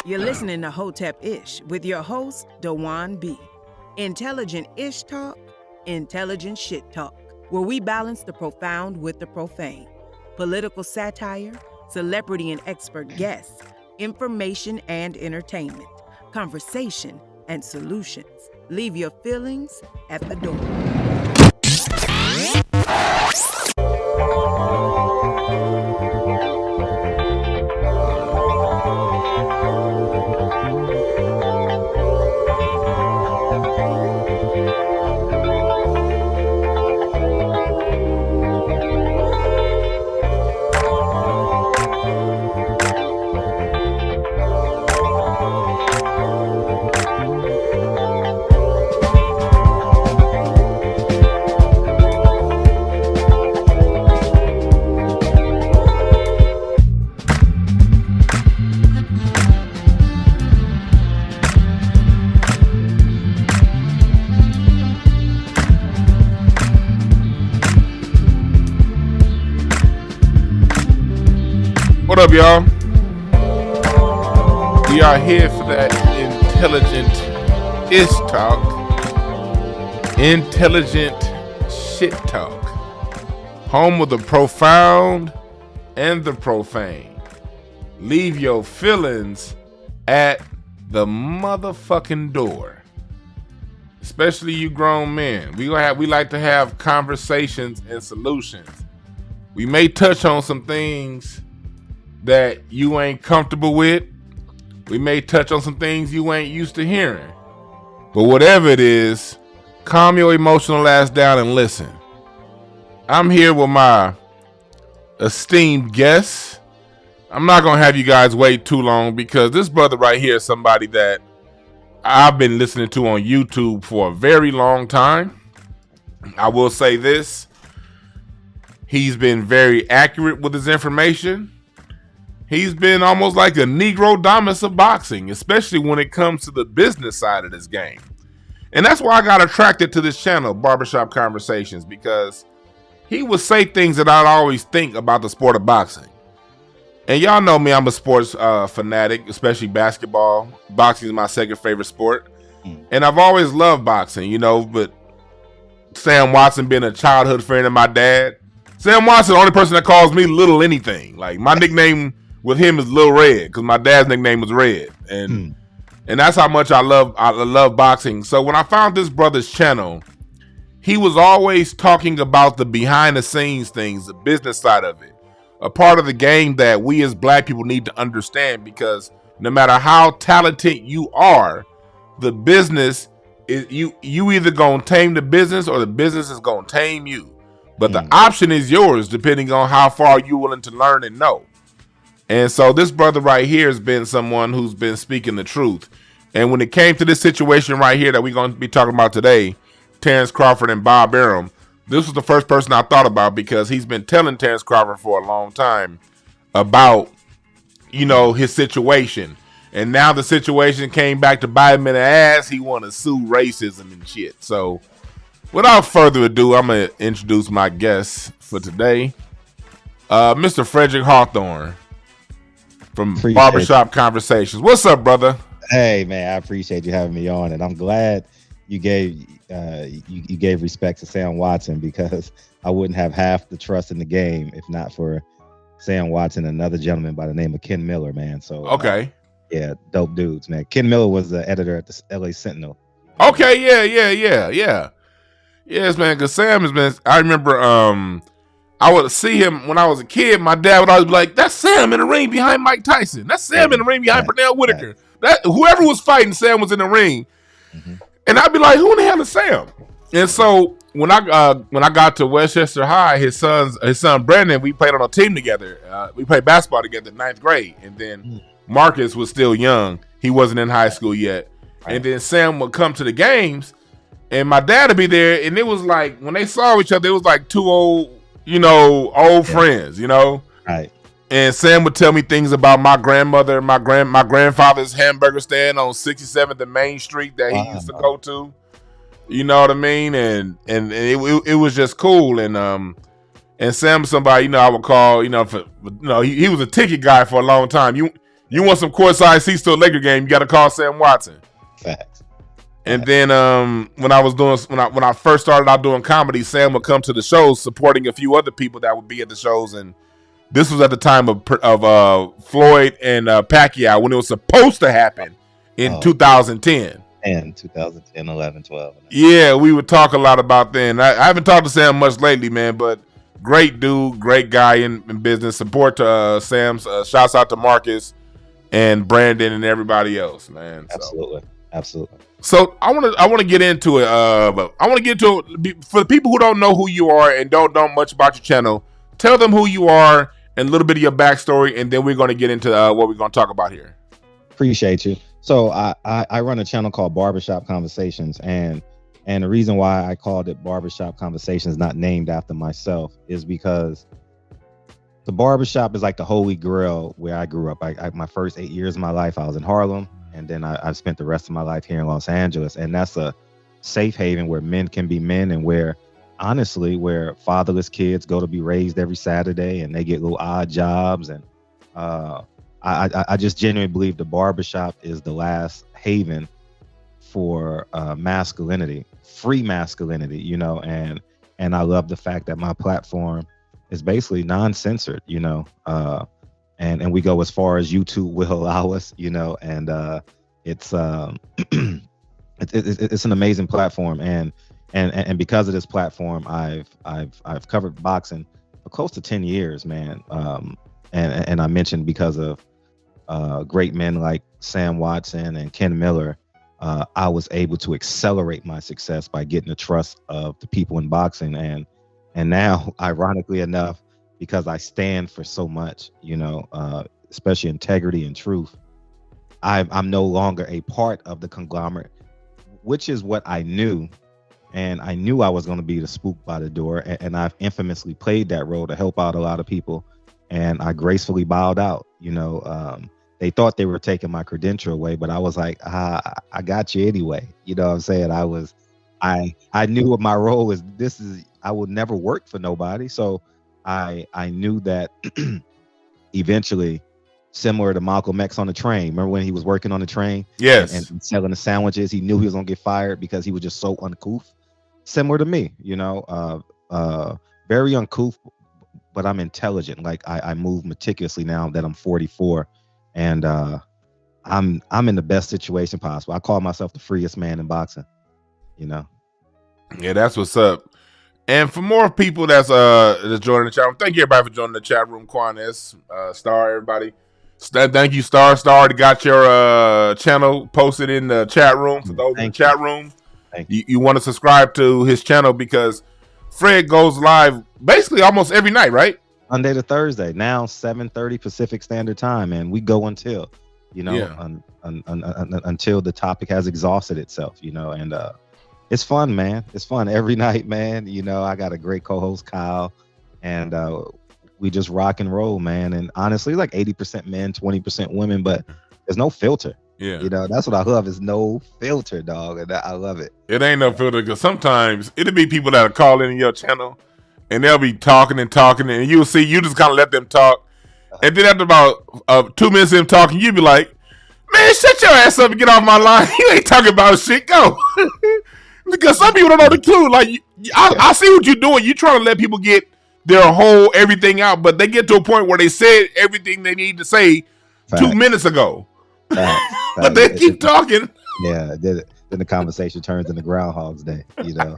You're listening to Hotepish with your host, Dwan B. Intelligent ish talk, intelligent shit talk, where we balance the profound with the profane. Political satire, celebrity and expert guests, information and entertainment, conversation and solutions. Leave your feelings at the door. What up, y'all? We are here for that intelligent-ish talk, intelligent shit talk, home of the profound and the profane. Leave your feelings at the motherfucking door. Especially you grown men. We like to have conversations and solutions. We may touch on some things that you ain't comfortable with. We may touch on some things you ain't used to hearing. But whatever it is, calm your emotional ass down and listen. I'm here with my esteemed guests. I'm not going to have you guys wait too long because this brother right here is somebody that I've been listening to on YouTube for a very long time. I will say this. He's been very accurate with his information. He's been almost like a Negro Domus of boxing, especially when it comes to the business side of this game. And that's why I got attracted to this channel, Barbershop Conversations, because he would say things that I'd always think about the sport of boxing. And y'all know me, I'm a sports fanatic, especially basketball. Boxing is my second favorite sport. And I've always loved boxing, you know, but Sam Watson being a childhood friend of my dad. Sam Watson, the only person that calls me Little Anything. Like, my nickname with him is Lil Red, because my dad's nickname was Red, and that's how much I love boxing. So when I found this brother's channel, he was always talking about the behind the scenes things, the business side of it, a part of the game that we as black people need to understand, because no matter how talented you are, the business is you either gonna tame the business or the business is gonna tame you. But the option is yours depending on how far you're willing to learn and know. And so this brother right here has been someone who's been speaking the truth. And when it came to this situation right here that we're going to be talking about today, Terence Crawford and Bob Arum, this was the first person I thought about because he's been telling Terence Crawford for a long time about, you know, his situation. And now the situation came back to bite him in the ass. He want to sue racism and shit. So without further ado, I'm going to introduce my guest for today, Mr. Cedrick Hawthorne. From Barbershop Conversations. What's up, brother? Hey, man, I appreciate you having me on, and I'm glad you gave you gave respect to Sam Watson, because I wouldn't have half the trust in the game if not for Sam Watson and another gentleman by the name of Ken Miller, man. So okay, yeah, dope dudes, man. Ken Miller was the editor at the LA Sentinel. Okay, yeah. Yes, man. Because Sam has been. I remember. I would see him when I was a kid. My dad would always be like, "That's Sam in the ring behind Mike Tyson. That's Sam in the ring behind Pernell Whitaker. That whoever was fighting, Sam was in the ring." And I'd be like, "Who in the hell is Sam?" And so when I got to Westchester High, his son Brandon, we played on a team together. We played basketball together in 9th grade, and then Marcus was still young; he wasn't in high school yet. And then Sam would come to the games, and my dad would be there, and it was like when they saw each other, it was like two old friends, you know. Right. And Sam would tell me things about my grandmother and my grandfather's hamburger stand on 67th and Main Street that he used to go to. You know what I mean? And it was just cool. And Sam, somebody, you know, I would call, you know, for, you know, he was a ticket guy for a long time. You You want some courtside seats to a Laker game, you got to call Sam Watson. Facts. And then when I first started out doing comedy, Sam would come to the shows supporting a few other people that would be at the shows, and this was at the time of Floyd and Pacquiao, when it was supposed to happen in 2010. And 2010, 11, 12. Yeah, we would talk a lot about then. I haven't talked to Sam much lately, man, but great dude, great guy in business. Support to Sam's. Shouts out to Marcus and Brandon and everybody else, man. Absolutely. So I want to get into it. But I want to get into it for the people who don't know who you are and don't know much about your channel. Tell them who you are and a little bit of your backstory, and then we're going to get into what we're going to talk about here. Appreciate you. So I run a channel called Barbershop Conversations, and the reason why I called it Barbershop Conversations, not named after myself, is because the barbershop is like the holy grail where I grew up. My first 8 years of my life, I was in Harlem, and then I've spent the rest of my life here in Los Angeles, and that's a safe haven where men can be men, and where fatherless kids go to be raised every Saturday, and they get little odd jobs. And I just genuinely believe the barbershop is the last haven for masculinity, free masculinity, you know, and I love the fact that my platform is basically non-censored, you know, and we go as far as YouTube will allow us, you know, and it's an amazing platform, and because of this platform, I've covered boxing for close to 10 years, man, and I mentioned because of great men like Sam Watson and Ken Miller, I was able to accelerate my success by getting the trust of the people in boxing, and now, ironically enough, because I stand for so much, you know, especially integrity and truth, I'm no longer a part of the conglomerate, which is what I knew. And I knew I was going to be the spook by the door, and I've infamously played that role to help out a lot of people, and I gracefully bowed out. You know, they thought they were taking my credential away, but I was like, I got you anyway. You know what I'm saying? I knew what my role is. I would never work for nobody. So I knew that eventually, similar to Malcolm X on the train. Remember when he was working on the train? Yes. And selling the sandwiches, he knew he was going to get fired because he was just so uncouth. Similar to me, you know, very uncouth, but I'm intelligent. Like I move meticulously now that I'm 44, and I'm in the best situation possible. I call myself the freest man in boxing, you know. Yeah, that's what's up. And for more people that's joining the chat room, thank you everybody for joining the chat room. Quanes, Star, everybody. Thank you, Star. Star already got your channel posted in the chat room. For those in the chat room, you want to subscribe to his channel because Fred goes live basically almost every night, right? Monday to Thursday, now 7:30 Pacific Standard Time, and we go until, you know, until the topic has exhausted itself, you know, and it's fun, man. It's fun every night, man. You know, I got a great co-host, Kyle, and we just rock and roll, man. And honestly, like 80% men, 20% women, but there's no filter. Yeah. You know, that's what I love, is no filter, dog. And I love it. It ain't no filter, because sometimes it'll be people that'll call in your channel and they'll be talking, and you'll see, you just kind of let them talk. And then after about 2 minutes of them talking, you'll be like, man, shut your ass up and get off my line. You ain't talking about shit. Go. Because some people don't know the clue. Like, I see what you're doing. You're trying to let people get their whole everything out, but they get to a point where they said everything they need to say 2 minutes ago. But they keep talking. Yeah, then the conversation turns into Groundhog's Day, you know.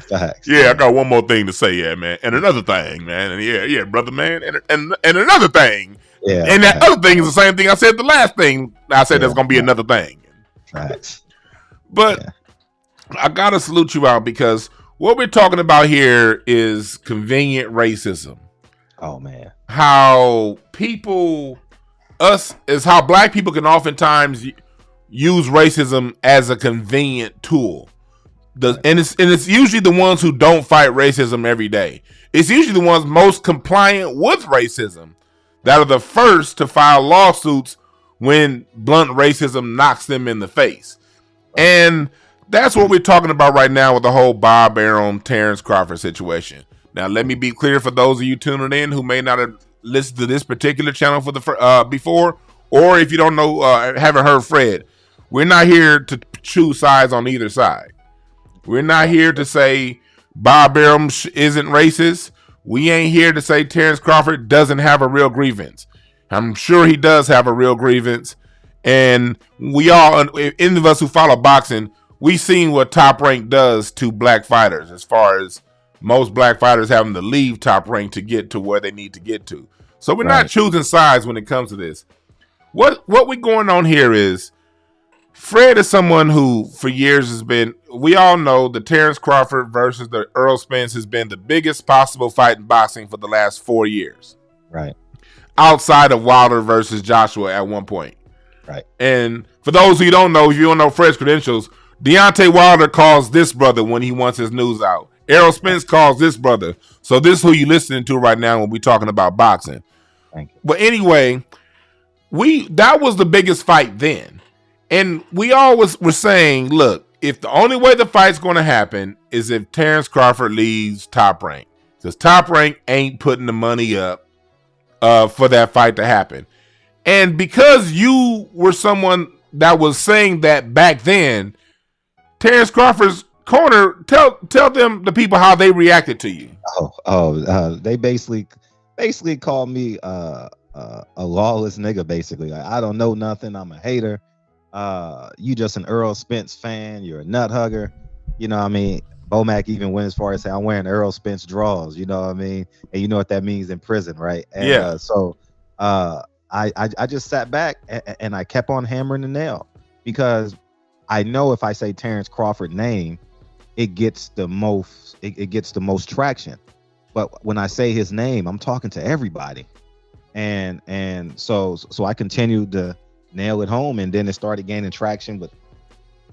Facts. Yeah, I got one more thing to say, yeah, man. And another thing, man. And yeah, brother, man. And another thing. Yeah. And that other thing is the same thing I said the last thing. I said there's gonna be another thing. Facts. But I gotta salute you out, because what we're talking about here is convenient racism. Oh man. How how black people can oftentimes use racism as a convenient tool. And it's usually the ones who don't fight racism every day. It's usually the ones most compliant with racism that are the first to file lawsuits when blunt racism knocks them in the face. And that's what we're talking about right now with the whole Bob Arum, Terence Crawford situation. Now, let me be clear for those of you tuning in who may not have listened to this particular channel for before. Or if you don't know, haven't heard Fred, we're not here to choose sides on either side. We're not here to say Bob Arum isn't racist. We ain't here to say Terence Crawford doesn't have a real grievance. I'm sure he does have a real grievance. And we all, any of us who follow boxing, we've seen what Top Rank does to black fighters, as far as most black fighters having to leave Top Rank to get to where they need to get to. So we're not choosing sides when it comes to this. What we're going on here is, Fred is someone who for years has been, we all know the Terence Crawford versus the Errol Spence has been the biggest possible fight in boxing for the last 4 years. Right. Outside of Wilder versus Joshua at one point. Right. And for those who don't know, if you don't know Fred's credentials, Deontay Wilder calls this brother when he wants his news out. Errol Spence calls this brother. So this is who you're listening to right now when we're talking about boxing. Thank you. But anyway, that was the biggest fight then. And we always were saying, look, if the only way the fight's going to happen is if Terence Crawford leaves Top Rank. Because Top Rank ain't putting the money up for that fight to happen. And because you were someone that was saying that back then, Terence Crawford's corner, tell them, the people, how they reacted to you. They basically called me a lawless nigga, basically. Like, I don't know nothing. I'm a hater. You just an Errol Spence fan. You're a nut hugger. You know what I mean? Bomac even went as far as saying, I'm wearing Errol Spence draws. You know what I mean? And you know what that means in prison, right? And, so I just sat back and I kept on hammering the nail, because I know if I say Terence Crawford name, it gets the most traction. But when I say his name, I'm talking to everybody. And so I continued to nail it home, and then it started gaining traction with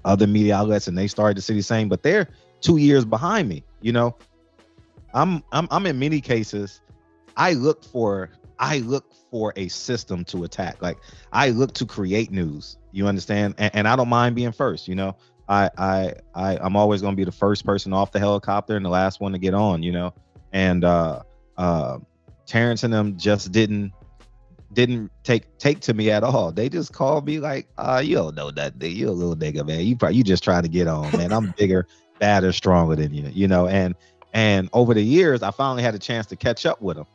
other media outlets, and they started to see the same, but they're 2 years behind me. You know, I'm in many cases, I look for a system to attack. Like, I look to create news, you understand? And I don't mind being first, you know. I'm always going to be the first person off the helicopter and the last one to get on, you know. And Terence and them just didn't take to me at all. They just called me like, you don't know that, you a little nigga, man. You just trying to get on, man. I'm bigger, badder, stronger than you, you know. And over the years, I finally had a chance to catch up with him,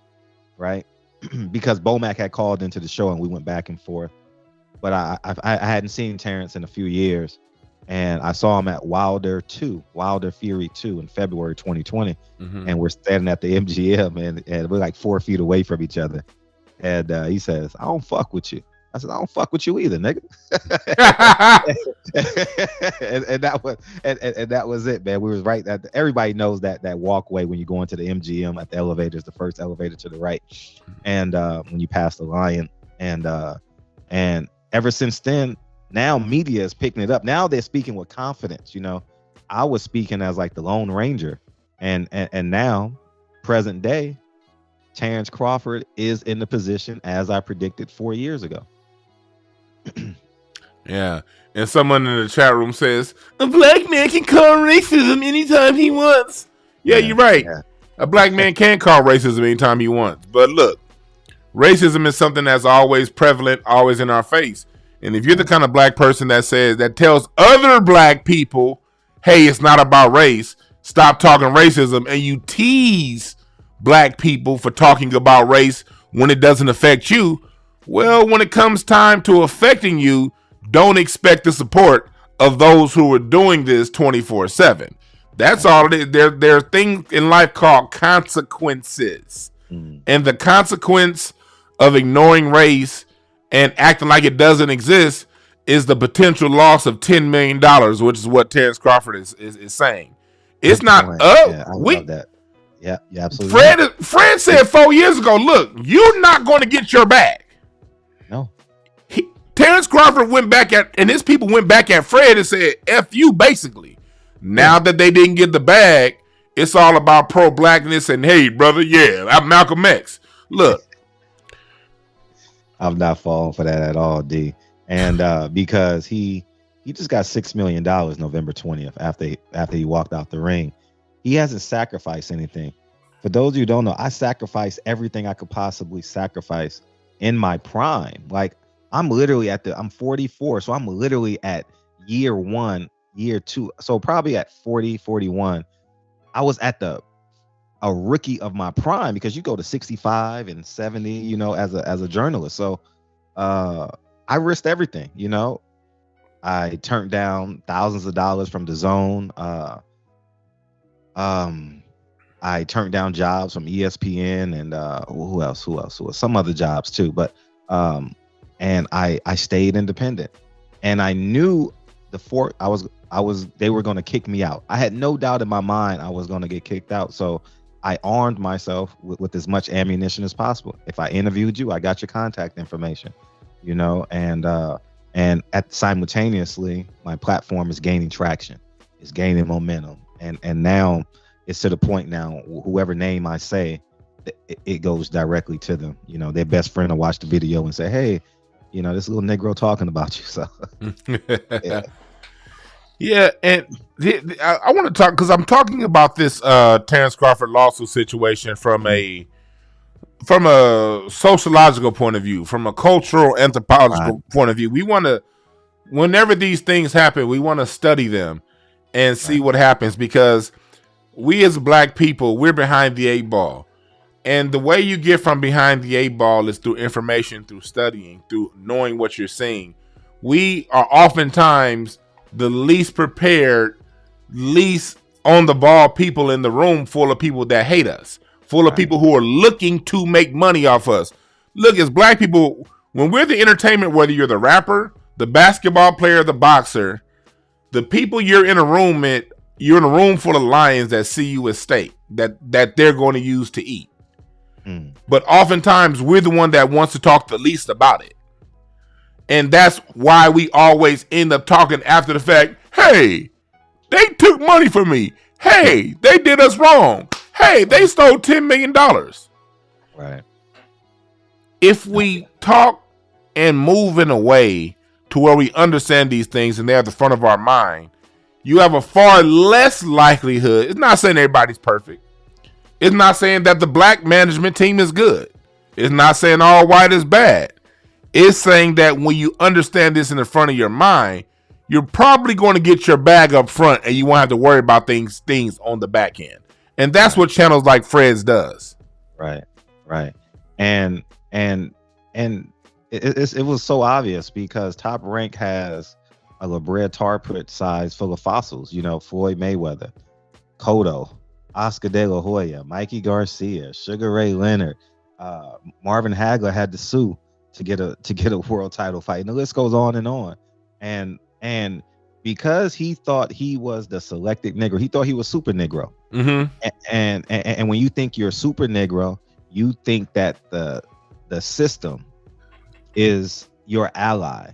right? Because Bomac had called into the show and we went back and forth. But I hadn't seen Terence in a few years, and I saw him at Wilder Fury 2 in February 2020. And we're standing at the MGM, and we're like 4 feet away from each other. And he says, I don't fuck with you. I said, I don't fuck with you either, nigga. and that was it, man. We was right. Everybody knows that walkway when you go into the MGM at the elevators, the first elevator to the right, and when you pass the Lion, and ever since then, now media is picking it up. Now they're speaking with confidence. You know, I was speaking as like the Lone Ranger, and now, present day, Terence Crawford is in the position as I predicted 4 years ago. Yeah. And someone in the chat room says, a black man can call racism anytime he wants. Yeah, you're right. Yeah. A black man can call racism anytime he wants. But look, racism is something that's always prevalent, always in our face. And if you're the kind of black person that tells other black people, hey, it's not about race, stop talking racism, and you tease black people for talking about race when it doesn't affect you, well, when it comes time to affecting you, don't expect the support of those who are doing this 24/7. That's all it is. There are things in life called consequences. And the consequence of ignoring race and acting like it doesn't exist is the potential loss of $10 million, which is what Terence Crawford is saying. It's not up. Yeah, I love that. Yeah, absolutely. Fred said 4 years ago, look, you're not going to get your bag. No. Terence Crawford went back and his people went back at Fred and said, F you, basically. Now that they didn't get the bag, it's all about pro-blackness and, hey, brother, yeah, I'm Malcolm X. Look. I'm not falling for that at all, D. And because he just got $6 million November 20th after he walked out the ring. He hasn't sacrificed anything. For those of you who don't know, I sacrificed everything I could possibly sacrifice in my prime. Like, I'm literally I'm 44, so I'm literally at year 1, year 2. So probably at 40, 41, I was at a rookie of my prime, because you go to 65 and 70, as a journalist. So I risked everything, I turned down thousands of dollars from the Zone. I turned down jobs from ESPN and who else? Some other jobs too. But and I stayed independent. And I knew they were going to kick me out. I had no doubt in my mind I was going to get kicked out. So I armed myself with as much ammunition as possible. If I interviewed you, I got your contact information, and simultaneously my platform is gaining traction, it's gaining momentum, and now it's to the point now, whoever name I say, it goes directly to them. Their best friend will watch the video and say, hey, this little Negro talking about you. So yeah. Yeah, and I want to talk, because I'm talking about this Terence Crawford lawsuit situation from a sociological point of view, from a cultural anthropological point of view. We want to, whenever these things happen, we want to study them and see what happens, because we as Black people, we're behind the 8 ball. And the way you get from behind the 8 ball is through information, through studying, through knowing what you're seeing. We are oftentimes the least prepared, least on the ball people in the room, full of people that hate us, full of people who are looking to make money off us. Look, as Black people, when we're the entertainment, whether you're the rapper, the basketball player, the boxer, the people you're in a room full of lions that see you as steak that they're going to use to eat. But oftentimes we're the one that wants to talk the least about it. And that's why we always end up talking after the fact. Hey, they took money from me. Hey, they did us wrong. Hey, they stole $10 million. Right. If we talk and move in a way to where we understand these things and they're at the front of our mind, you have a far less likelihood. It's not saying everybody's perfect. It's not saying that the Black management team is good. It's not saying all white is bad. It's saying that when you understand this in the front of your mind, you're probably going to get your bag up front and you won't have to worry about things on the back end. And that's what channels like Fred's does. Right. And it was so obvious, because Top Rank has a La Brea tar pit size full of fossils, Floyd Mayweather, Cotto, Oscar De La Hoya, Mikey Garcia, Sugar Ray Leonard, Marvin Hagler had to sue to get a world title fight, and the list goes on and on. And because he thought he was the selected Negro, he thought he was Super Negro. Mm-hmm. And when you think you're Super Negro, you think that the system is your ally,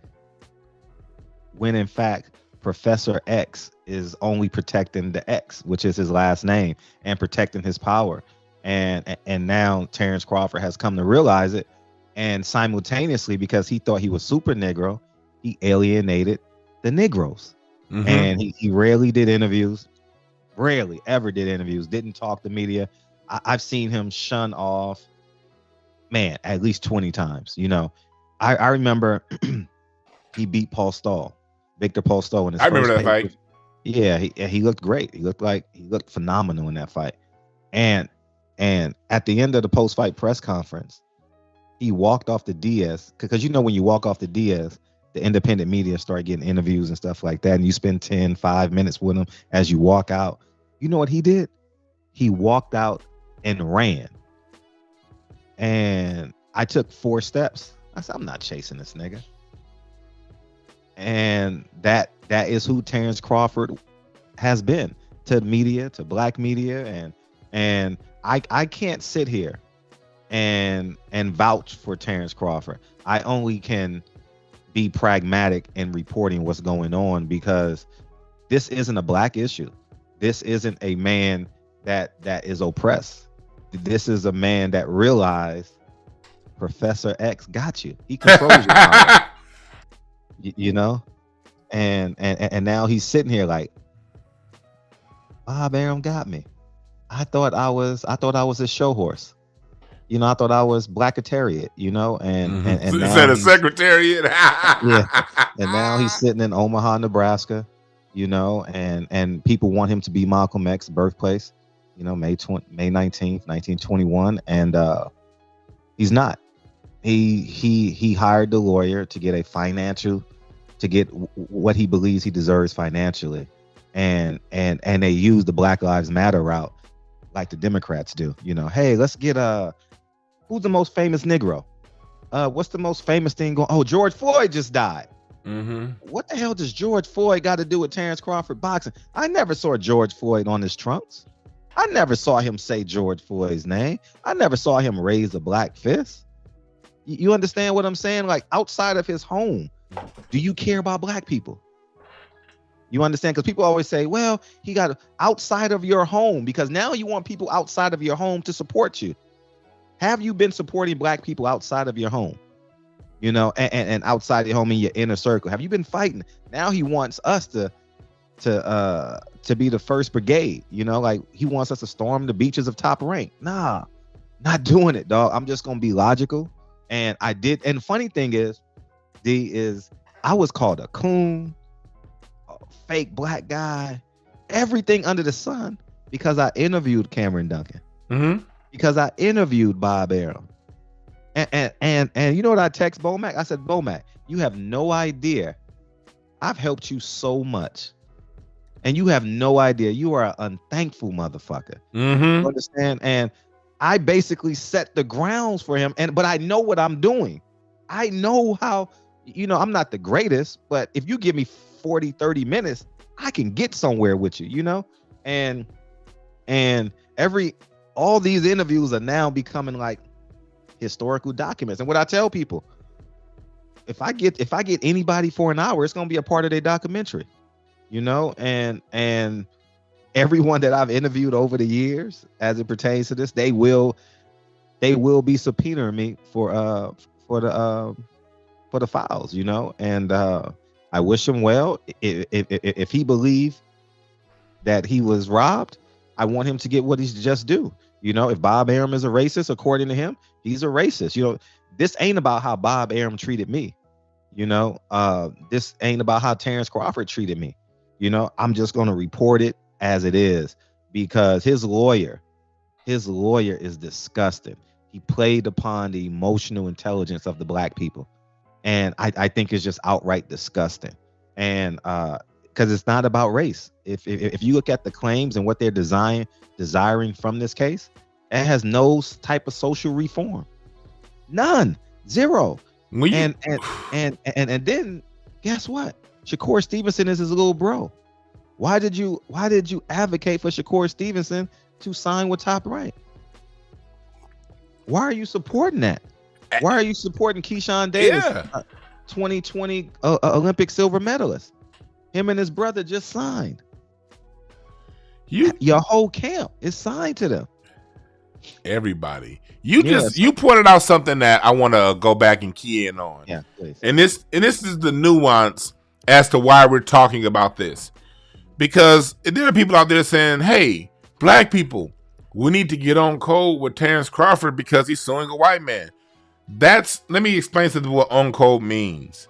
when in fact Professor X is only protecting the X, which is his last name, and protecting his power. And now Terence Crawford has come to realize it. And simultaneously, because he thought he was Super Negro, he alienated the Negroes. Mm-hmm. And he rarely did interviews, rarely ever did interviews, didn't talk to media. I've seen him shun off, man, at least 20 times. I remember he beat Victor Paul Stoll in his first remember that fight. Yeah, he looked great. He looked phenomenal in that fight. And at the end of the post-fight press conference, he walked off the Diaz, because when you walk off the Diaz, the independent media start getting interviews and stuff like that, and you spend 5 minutes with him as you walk out. You know what he did? He walked out and ran. And I took 4 steps. I said, I'm not chasing this nigga. And that is who Terence Crawford has been to media, to Black media, and I can't sit here and vouch for Terence Crawford. I only can be pragmatic in reporting what's going on, because this isn't a Black issue. This isn't a man that is oppressed. This is a man that realized Professor X got you. He controls your power. And now he's sitting here like, Bob Arum got me. I thought I was a show horse. You know, I thought I was Blackatariat, you know, and Is now that a he's secretariat? yeah, and now he's sitting in Omaha, Nebraska, you know, and people want him to be Malcolm X's birthplace, you know, May 19th, 1921, and he's not. He hired the lawyer to get what he believes he deserves financially, and they use the Black Lives Matter route like the Democrats do. You know, hey, let's get who's the most famous Negro? What's the most famous thing going? Oh, George Floyd just died. What the hell does George Floyd got to do with Terence Crawford boxing? I never saw George Floyd on his trunks. I never saw him say George Floyd's name. I never saw him raise a black fist. You understand what I'm saying? Like, outside of his home, do you care about black people? You understand? Because people always say, well, he got outside of your home, because now you want people outside of your home to support you. Have you been supporting black people outside of your home? You know, and outside your home in your inner circle? Have you been fighting? Now he wants us to be the first brigade. You know, like he wants us to storm the beaches of Top Rank. Nah, not doing it, dog. I'm just gonna be logical. And I did. And the funny thing is, I was called a coon, a fake black guy, everything under the sun, because I interviewed Cameron Duncan, because I interviewed Bob Arum. And you know what I text Bomac? I said, Bomac, you have no idea. I've helped you so much. And you have no idea. You are an unthankful motherfucker. You understand? And I basically set the grounds for him. But I know what I'm doing. I know how, you know, I'm not the greatest, but if you give me 40, 30 minutes, I can get somewhere with you, you know? And all these interviews are now becoming like historical documents. And what I tell people, if I get anybody for an hour, it's going to be a part of their documentary, you know? And everyone that I've interviewed over the years, as it pertains to this, they will be subpoenaing me for the files, you know? And I wish him well. If he believed that he was robbed, I want him to get what he's just due. You know, if Bob Arum is a racist, according to him, he's a racist. You know, this ain't about how Bob Arum treated me. You know, this ain't about how Terence Crawford treated me. You know, I'm just going to report it as it is, because his lawyer is disgusting. He played upon the emotional intelligence of the black people. And I think it's just outright disgusting. And because it's not about race. If you look at the claims and what they're desiring from this case, it has no type of social reform. None. Zero. And then guess what? Shakur Stevenson is his little bro. Why did you advocate for Shakur Stevenson to sign with Top Rank? Why are you supporting that? Why are you supporting Keyshawn Davis, 2020 Olympic silver medalist? Him and his brother just signed. Your whole camp is signed to them. Everybody. You pointed out something that I want to go back and key in on. Yeah, please. And this is the nuance as to why we're talking about this. Because there are people out there saying, hey, black people, we need to get on code with Terence Crawford because he's suing a white man. Let me explain to you what on code means.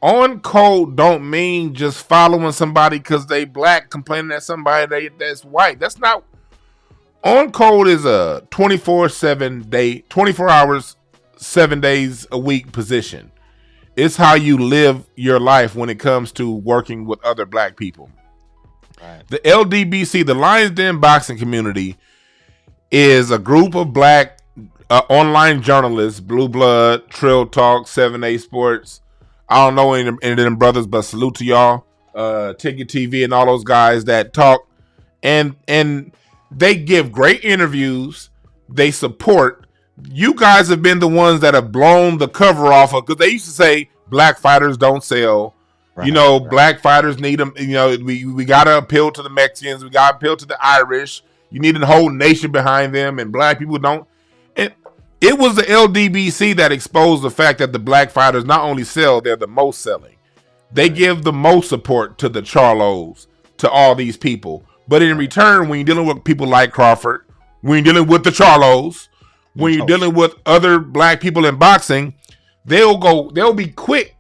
On code don't mean just following somebody because they black, complaining at somebody that's white. That's not. On code is a 24 hours, 7 days a week position. It's how you live your life when it comes to working with other black people. Right. The LDBC, the Lions Den Boxing Community, is a group of black online journalists, Blue Blood, Trill Talk, 7A Sports. I don't know any of them brothers, but salute to y'all. Ticket TV and all those guys that talk. And they give great interviews. They support. You guys have been the ones that have blown the cover off of, because they used to say black fighters don't sell. Right, you know, right. Black fighters need them. You know, we got to appeal to the Mexicans. We got to appeal to the Irish. You need a whole nation behind them, and black people don't. And it was the LDBC that exposed the fact that the black fighters not only sell, they're the most selling. They give the most support to the Charlos, to all these people. But in return, when you're dealing with people like Crawford, when you're dealing with the Charlos, when you're dealing with other black people in boxing, they'll be quick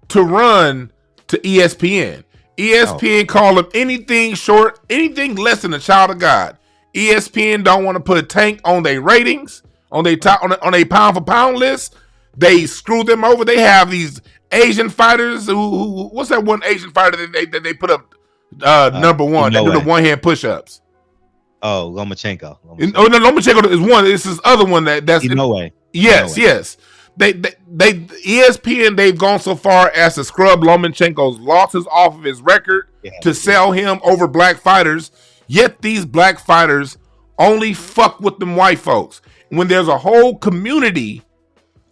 to run to ESPN. ESPN call them anything short, anything less than a child of God. ESPN don't want to put a tank on their ratings, on their pound for pound list. They screw them over. They have these Asian fighters who what's that one Asian fighter that they put up number one? They do the one hand push ups. Oh, Lomachenko. Oh no, Lomachenko is one. It's this other one that's no way. Yes, yes. They ESPN, they've gone so far as to scrub Lomachenko's losses off of his record to sell him over black fighters. Yet these black fighters only fuck with them white folks. When there's a whole community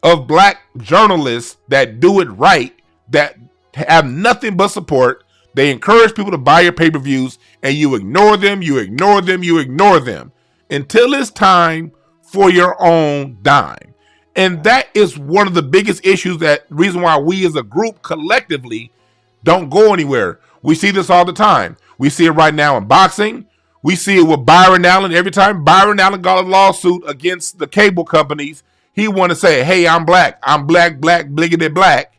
of black journalists that do it right, that have nothing but support, they encourage people to buy your pay-per-views, and you ignore them, you ignore them, you ignore them until it's time for your own dime. And that is one of the biggest issues, that reason why we as a group collectively don't go anywhere. We see this all the time. We see it right now in boxing. We see it with Byron Allen. Every time Byron Allen got a lawsuit against the cable companies, he want to say, hey, I'm black, bliggity black.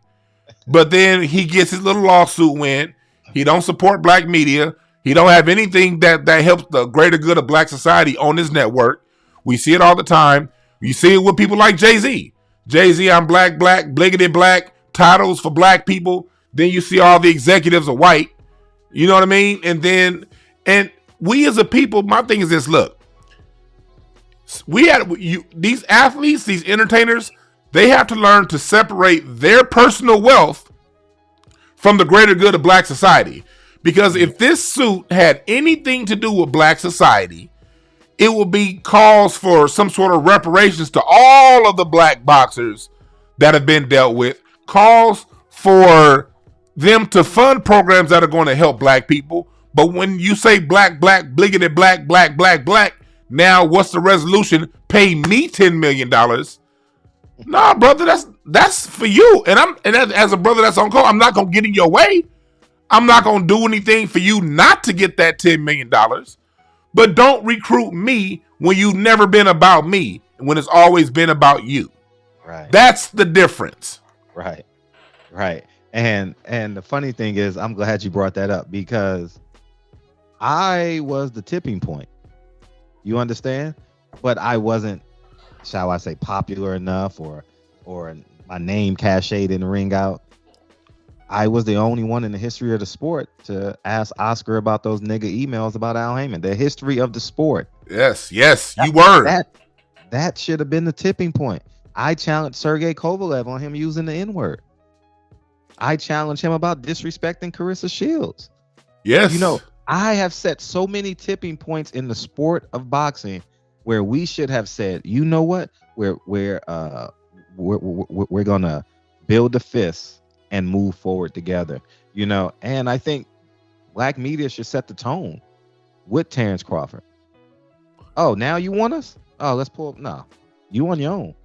But then he gets his little lawsuit win. He don't support black media. He don't have anything that helps the greater good of black society on his network. We see it all the time. You see it with people like Jay-Z. Jay-Z, I'm black, bliggity black, titles for black people. Then you see all the executives are white. You know what I mean? And we as a people, my thing is this, look. These athletes, these entertainers, they have to learn to separate their personal wealth from the greater good of black society. Because if this suit had anything to do with black society, it will be calls for some sort of reparations to all of the black boxers that have been dealt with, calls for them to fund programs that are going to help black people. But when you say black, bliggity black, now what's the resolution? Pay me $10 million. Nah, brother, that's for you. And as a brother that's on call, I'm not gonna get in your way. I'm not gonna do anything for you not to get that $10 million. But don't recruit me when you've never been about me, when it's always been about you. Right. That's the difference. Right. And the funny thing is, I'm glad you brought that up, because I was the tipping point. You understand? But I wasn't, shall I say, popular enough, or my name cachet didn't ring out. I was the only one in the history of the sport to ask Oscar about those nigga emails about Al Heyman. The history of the sport. Yes, you were. That should have been the tipping point. I challenged Sergey Kovalev on him using the N-word. I challenged him about disrespecting Carissa Shields. Yes. You know, I have set so many tipping points in the sport of boxing where we should have said, you know what, we're gonna build a fist and move forward together. You know, and I think black media should set the tone with Terence Crawford. Oh, now you want us? Oh, let's pull up. No, you on your own.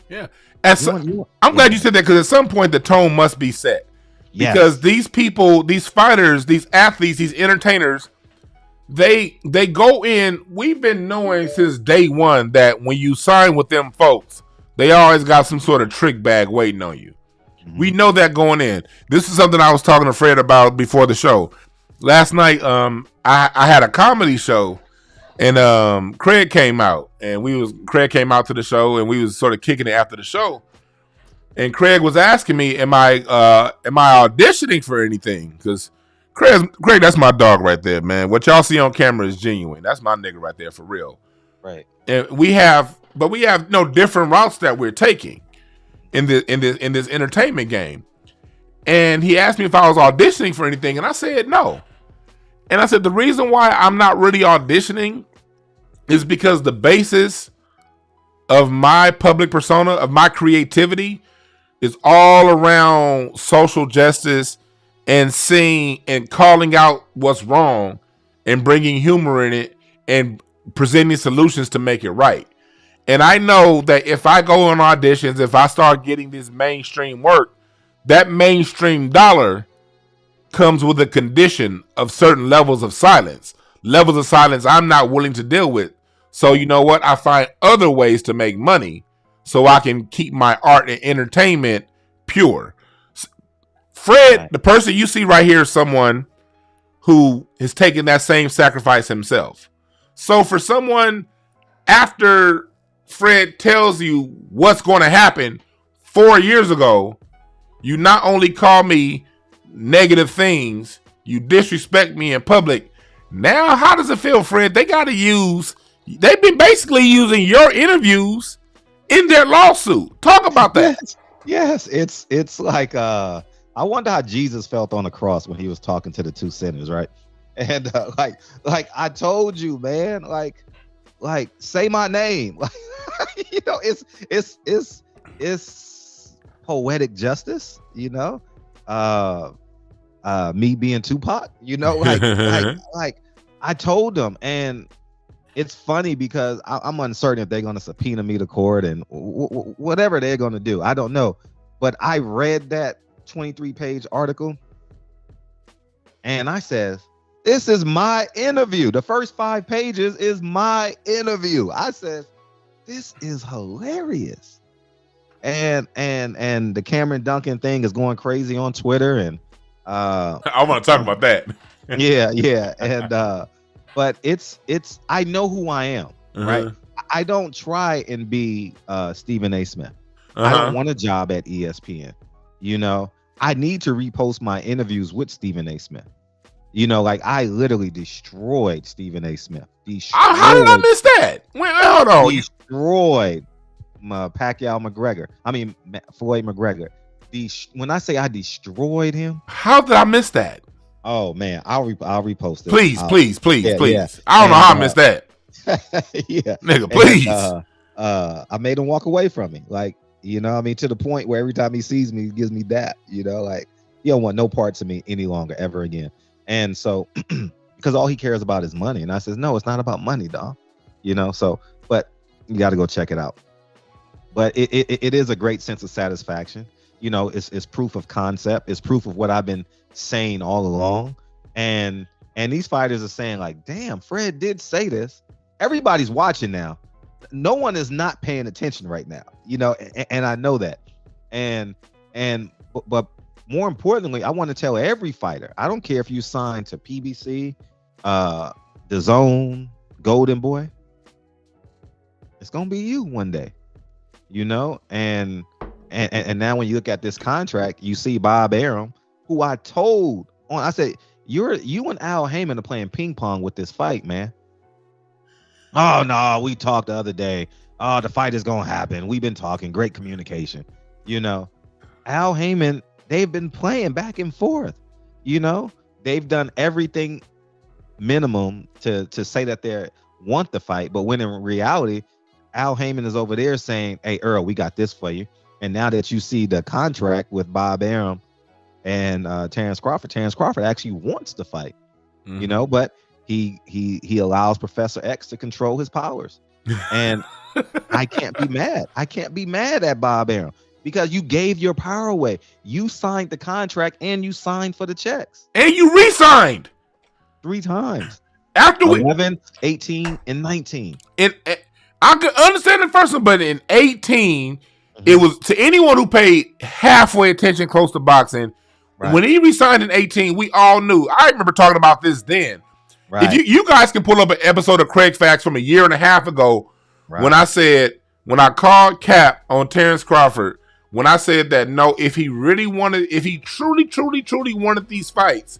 Yeah. I'm glad you said that, because at some point the tone must be set. Because these people, these fighters, these athletes, these entertainers, they go in. We've been knowing since day one that when you sign with them folks, they always got some sort of trick bag waiting on you. Mm-hmm. We know that going in. This is something I was talking to Fred about before the show. Last night, I had a comedy show, and Craig came out, and Craig came out to the show, and we was sort of kicking it after the show. And Craig was asking me, am I auditioning for anything? Because Craig, that's my dog right there, man. What y'all see on camera is genuine. That's my nigga right there, for real. Right. And we have no different routes that we're taking in this entertainment game. And he asked me if I was auditioning for anything, and I said no. And I said the reason why I'm not really auditioning is because the basis of my public persona, of my creativity, is all around social justice and seeing and calling out what's wrong and bringing humor in it and presenting solutions to make it right. And I know that if I go on auditions, if I start getting this mainstream work, that mainstream dollar comes with a condition of certain levels of silence I'm not willing to deal with. So you know what? I find other ways to make money so I can keep my art and entertainment pure. Fred, the person you see right here, is someone who has taken that same sacrifice himself. So for someone, after Fred tells you what's going to happen 4 years ago, you not only call me negative things, you disrespect me in public. Now, how does it feel, Fred? They've been basically using your interviews in their lawsuit. Talk about that. Yes. It's like, I wonder how Jesus felt on the cross when he was talking to the two sinners, right? And like I told you, man, like say my name. Like, you know, it's poetic justice, you know. Me being Tupac, you know, like I told them. And it's funny because I'm uncertain if they're going to subpoena me to court and whatever they're going to do. I don't know. But I read that 23-page article and I said, this is my interview. The first 5 pages is my interview. I said, this is hilarious. And the Cameron Duncan thing is going crazy on Twitter. And I want to talk about that. yeah. And but it's I know who I am, right? I don't try and be Stephen A. Smith. I don't want a job at ESPN. You know, I need to repost my interviews with Stephen A. Smith. You know, like I literally destroyed Stephen A. Smith. How did I miss that? Wait, hold on. Destroyed Pacquiao McGregor. I mean, Floyd McGregor. When I say I destroyed him, how did I miss that? Oh man, I'll repost it. Please. Yeah. I don't know how I missed that. Yeah, nigga, please. And, I made him walk away from me, like, you know, I mean, to the point where every time he sees me, he gives me that, you know, like he don't want no parts of me any longer ever again. And so, because all he cares about is money, and I says, no, it's not about money, dog. You know, so, but you got to go check it out. But it is a great sense of satisfaction. You know, it's proof of concept. It's proof of what I've been saying all along. And these fighters are saying like, damn, Fred did say this. Everybody's watching now. No one is not paying attention right now, you know, and I know that. But more importantly, I want to tell every fighter, I don't care if you sign to PBC, The Zone, Golden Boy, it's going to be you one day, you know? And now when you look at this contract, you see Bob Arum, who I said, you and Al Heyman are playing ping pong with this fight, man. Oh no, we talked the other day. Oh, the fight is gonna happen. We've been talking, great communication. You know, Al Heyman, they've been playing back and forth. You know, they've done everything minimum to say that they want the fight, but when in reality, Al Heyman is over there saying, "Hey Earl, we got this for you." And now that you see the contract with Bob Arum and Terence Crawford actually wants the fight. You know, but he allows Professor X to control his powers. And I can't be mad. I can't be mad at Bob Arum because you gave your power away. You signed the contract and you signed for the checks. And you re-signed 3 times. After 11, 18, and 19. And I could understand the first one, but in 18, it was to anyone who paid halfway attention close to boxing. Right. When he re-signed in 18, we all knew. I remember talking about this then. Right. If you guys can pull up an episode of Craig Facts from a year and a half ago, right, when I called Cap on Terence Crawford, when I said that no, if he truly wanted these fights,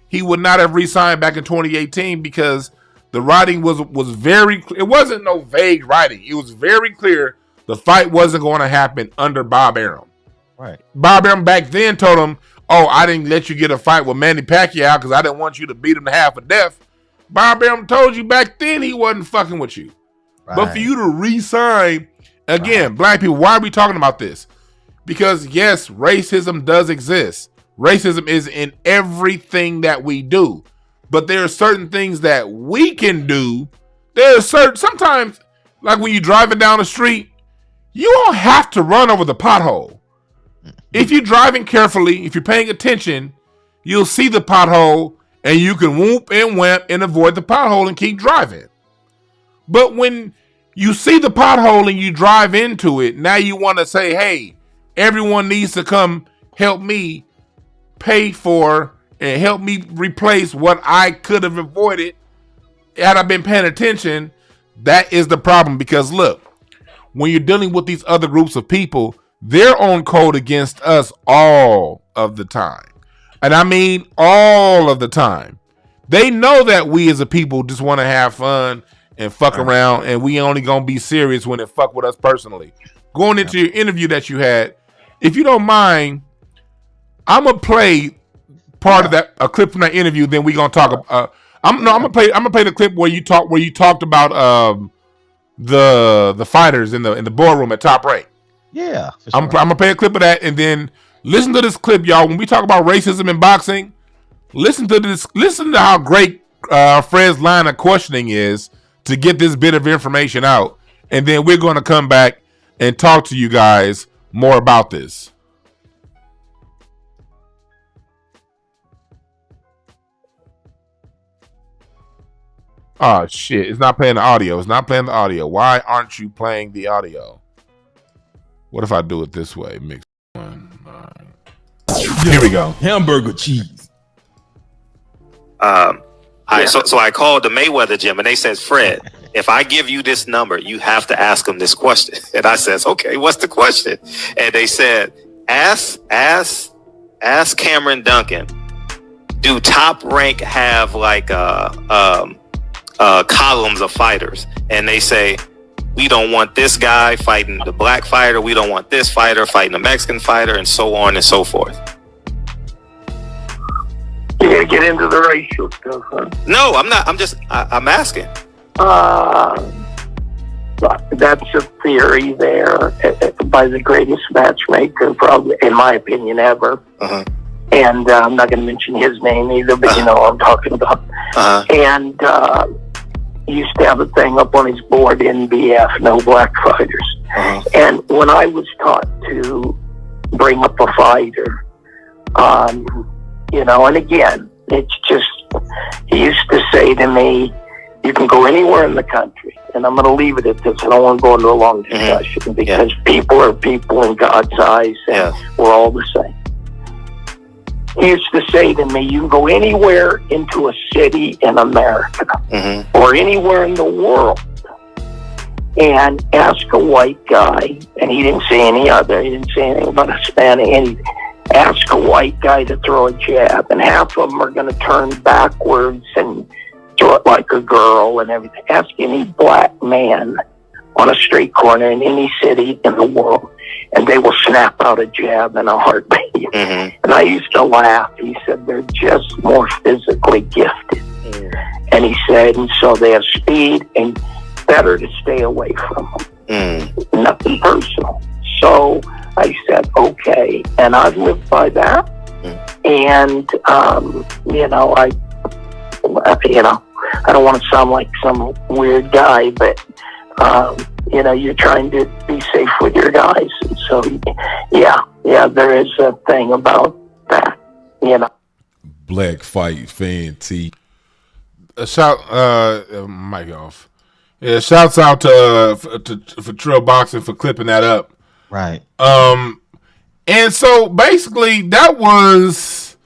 he would not have re-signed back in 2018 because the writing was very clear. It wasn't no vague writing. It was very clear the fight wasn't going to happen under Bob Arum. Right. Bob Arum back then told him, "Oh, I didn't let you get a fight with Manny Pacquiao because I didn't want you to beat him to half a death." Bob Arum told you back then he wasn't fucking with you. Right. But for you to re-sign, again, right, black people, why are we talking about this? Because yes, racism does exist. Racism is in everything that we do. But there are certain things that we can do. Sometimes, like when you're driving down the street, you don't have to run over the pothole. If you're driving carefully, if you're paying attention, you'll see the pothole and you can whoop and whamp and avoid the pothole and keep driving. But when you see the pothole and you drive into it, now you want to say, hey, everyone needs to come help me pay for and help me replace what I could have avoided had I been paying attention. That is the problem, because look, when you're dealing with these other groups of people, they're on code against us all of the time. And I mean all of the time. They know that we as a people just want to have fun and fuck around, and we only gonna be serious when it fuck with us personally. Going into your interview that you had, if you don't mind, I'm gonna play part of that, a clip from that interview. Then we gonna talk. I'm gonna play the clip where you talked about the fighters in the boardroom at Top Rank. Yeah, for sure. I'm gonna play a clip of that, and then listen to this clip, y'all. When we talk about racism in boxing, listen to this. Listen to how great Fred's line of questioning is to get this bit of information out, and then we're gonna come back and talk to you guys more about this. Oh shit, it's not playing the audio. It's not playing the audio. Why aren't you playing the audio? What if I do it this way? Mix one. Here we go. Hamburger cheese. So I called the Mayweather gym and they says, Fred, if I give you this number, you have to ask him this question. And I says, okay, what's the question? And they said, ask Cameron Duncan, do Top Rank have like columns of fighters? And they say, we don't want this guy fighting the black fighter. We don't want this fighter fighting the Mexican fighter, and so on and so forth. You're going to get into the racial stuff, huh? No, I'm not. I'm asking. That's a theory there by the greatest matchmaker, probably, in my opinion, ever. Uh-huh. And I'm not going to mention his name either, but you know what I'm talking about. Uh-huh. And he used to have a thing up on his board, NBF, no black fighters. Uh-huh. And when I was taught to bring up a fighter, you know, and again, it's just, he used to say to me, you can go anywhere in the country, and I'm going to leave it at this. I don't want to go into a long discussion, because people are people in God's eyes, and we're all the same. He used to say to me, you can go anywhere into a city in America or anywhere in the world and ask a white guy, and he didn't say any other, he didn't say anything about Hispanic, anything. Ask a white guy to throw a jab, and half of them are going to turn backwards and throw it like a girl and everything. Ask any black man on a street corner in any city in the world, and they will snap out a jab in a heartbeat. And I used to laugh. He said, they're just more physically gifted. And he said, and so they have speed, and better to stay away from them. Nothing personal. So I said, okay. And I've lived by that. And, you know, I don't want to sound like some weird guy, but, you know, you're trying to be safe with your guys. And so, yeah, there is a thing about that, you know. Black fight fan T. Shout, mic off. Yeah, shouts out for Trill Boxing for clipping that up. Right. And so basically that was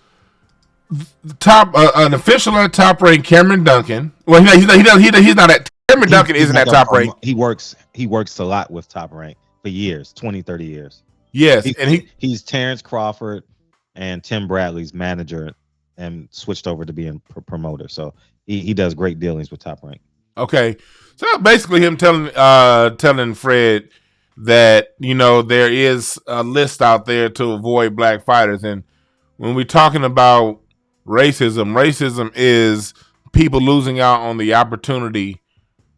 top an official at Top Rank, Cameron Duncan. Well, he's not at Cameron Duncan isn't at Top Rank. He works a lot with Top Rank for years, 20, 30 years. Yes, he's Terence Crawford and Tim Bradley's manager, and switched over to being promoter. So he does great dealings with Top Rank. Okay, so basically him telling Fred that, you know, there is a list out there to avoid black fighters. And when we're talking about racism is people losing out on the opportunity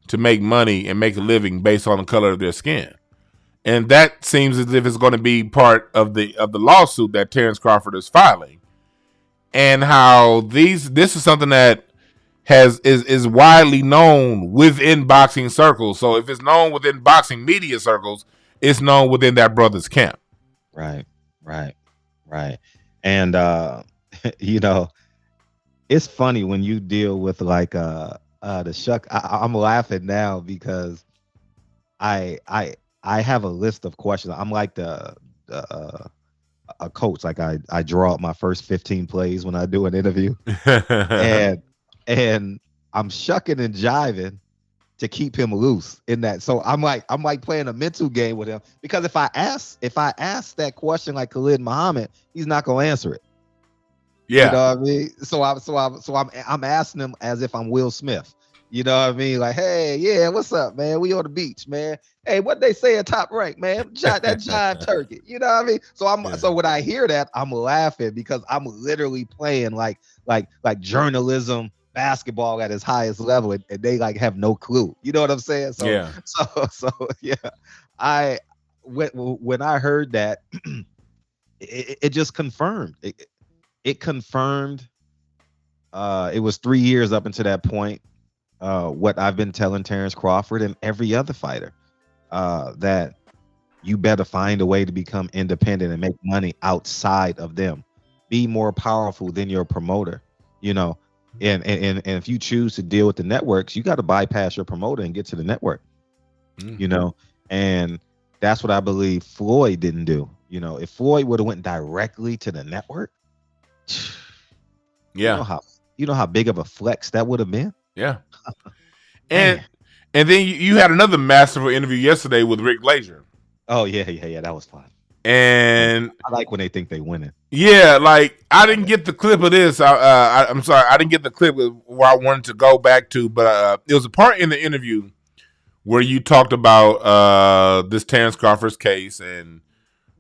to make money and make a living based on the color of their skin. And that seems as if it's going to be part of the lawsuit that Terence Crawford is filing. And how this is something that is widely known within boxing circles. So if it's known within boxing media circles, it's known within that brother's camp. Right. And you know, it's funny when you deal with like The shuck. I'm laughing now because I have a list of questions. I'm like a coach. Like I draw up my first 15 plays when I do an interview, and I'm shucking and jiving to keep him loose in that. So I'm like playing a mental game with him, because if I ask that question like Khalid Muhammad, he's not gonna answer it. Yeah. You know what I mean? So I'm asking him as if I'm Will Smith. You know what I mean? Like, hey, yeah, what's up, man? We on the beach, man. Hey, what they say at Top Rank, man? That jive turkey. You know what I mean? So when I hear that, I'm laughing because I'm literally playing like journalism basketball at its highest level, and they like have no clue. You know what I'm saying? So Yeah. So yeah. When I heard that, it just confirmed. It confirmed. It was 3 years up until that point. What I've been telling Terence Crawford and every other fighter, that you better find a way to become independent and make money outside of them. Be more powerful than your promoter, you know. And if you choose to deal with the networks, you got to bypass your promoter and get to the network, you know. And that's what I believe Floyd didn't do. You know, if Floyd would have went directly to the network, yeah, you know how big of a flex that would have been. Yeah. And then you had another masterful interview yesterday with Rick Glazier. Oh yeah, that was fun. And I like when they think they winning. Yeah, like I didn't get the clip of this. I'm sorry, I didn't get the clip where I wanted to go back to, but it was a part in the interview where you talked about this Terence Crawford's case, and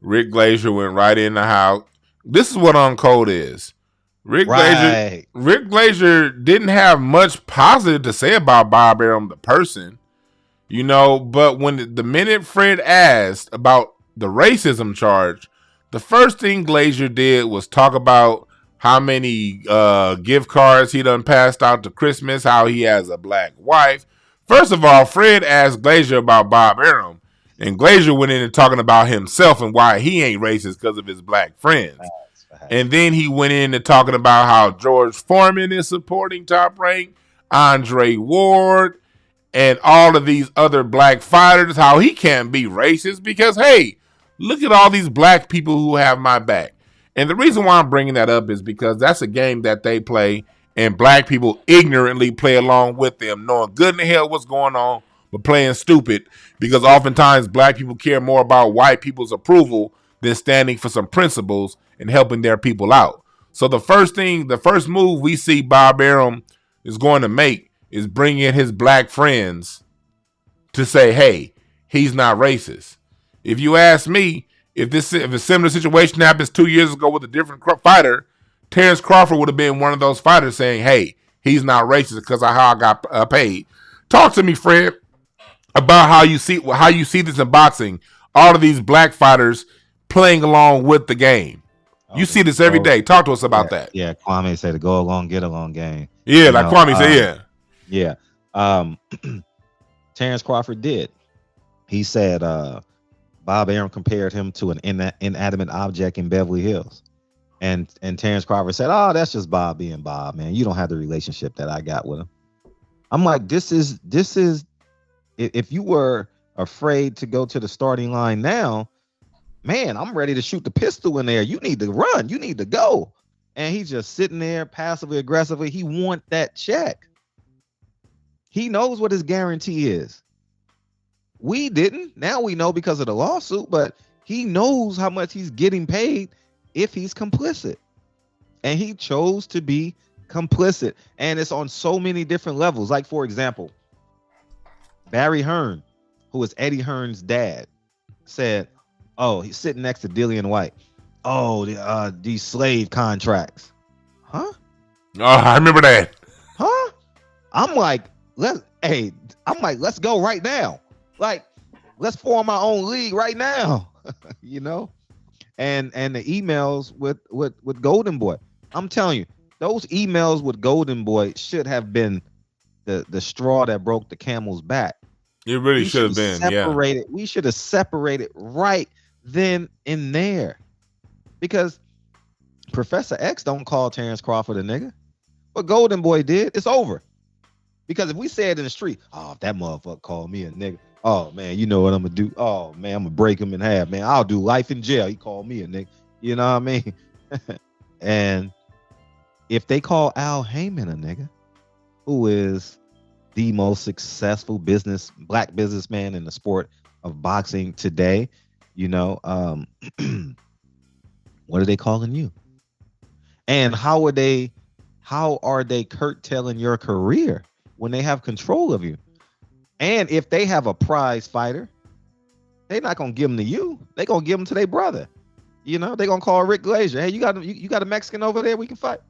Rick Glazier went right in the house. This is what On Code is. Rick Glazier didn't have much positive to say about Bob Arum, the person, you know, but when the minute Fred asked about the racism charge, the first thing Glazier did was talk about how many gift cards he done passed out to Christmas, how he has a black wife. First of all, Fred asked Glazier about Bob Arum, and Glazier went in and talking about himself and why he ain't racist because of his black friends. And then he went into talking about how George Foreman is supporting Top Rank, Andre Ward, and all of these other black fighters, how he can't be racist because, hey, look at all these black people who have my back. And the reason why I'm bringing that up is because that's a game that they play, and black people ignorantly play along with them, knowing good and hell what's going on, but playing stupid, because oftentimes black people care more about white people's approval than standing for some principles and helping their people out. So the first move we see Bob Arum is going to make is bring in his black friends to say, hey, he's not racist. If you ask me, if a similar situation happens 2 years ago with a different fighter, Terence Crawford would have been one of those fighters saying, hey, he's not racist because of how I got paid. Talk to me, Fred, about how you see this in boxing. All of these black fighters playing along with the game. Okay. You see this every day. Talk to us about that. Yeah, Kwame said, go along, get along game. Yeah, like Kwame said, yeah. Yeah. Terence Crawford did. He said Bob Arum compared him to an inanimate object in Beverly Hills. And Terence Crawford said, oh, that's just Bob being Bob, man. You don't have the relationship that I got with him. I'm like, this is if you were afraid to go to the starting line now, man, I'm ready to shoot the pistol in there. You need to run. You need to go. And he's just sitting there passively aggressively. He want that check. He knows what his guarantee is. We didn't. Now we know because of the lawsuit, but he knows how much he's getting paid if he's complicit. And he chose to be complicit. And it's on so many different levels. Like, for example, Barry Hearn, who is Eddie Hearn's dad, said, oh, he's sitting next to Dillian White. Oh, these slave contracts. Huh? Oh, I remember that. Huh? I'm like, let's go right now. Like, let's form our own league right now. You know? And the emails with Golden Boy. I'm telling you, those emails with Golden Boy should have been the straw that broke the camel's back. It really should have been, separated. Yeah. We should have separated right then and there. Because Professor X don't call Terence Crawford a nigga. But Golden Boy did. It's over. Because if we say it in the street, oh, if that motherfucker called me a nigga, oh man, you know what I'm gonna do? Oh man, I'm gonna break him in half, man. I'll do life in jail. He called me a nigga. You know what I mean? And if they call Al Heyman a nigga, who is the most successful black businessman in the sport of boxing today, you know, what are they calling you? And how are they curtailing your career when they have control of you? And if they have a prize fighter, they're not gonna give them to you. They're gonna give them to their brother. You know, they're gonna call Rick Glazier. Hey, you got a Mexican over there we can fight?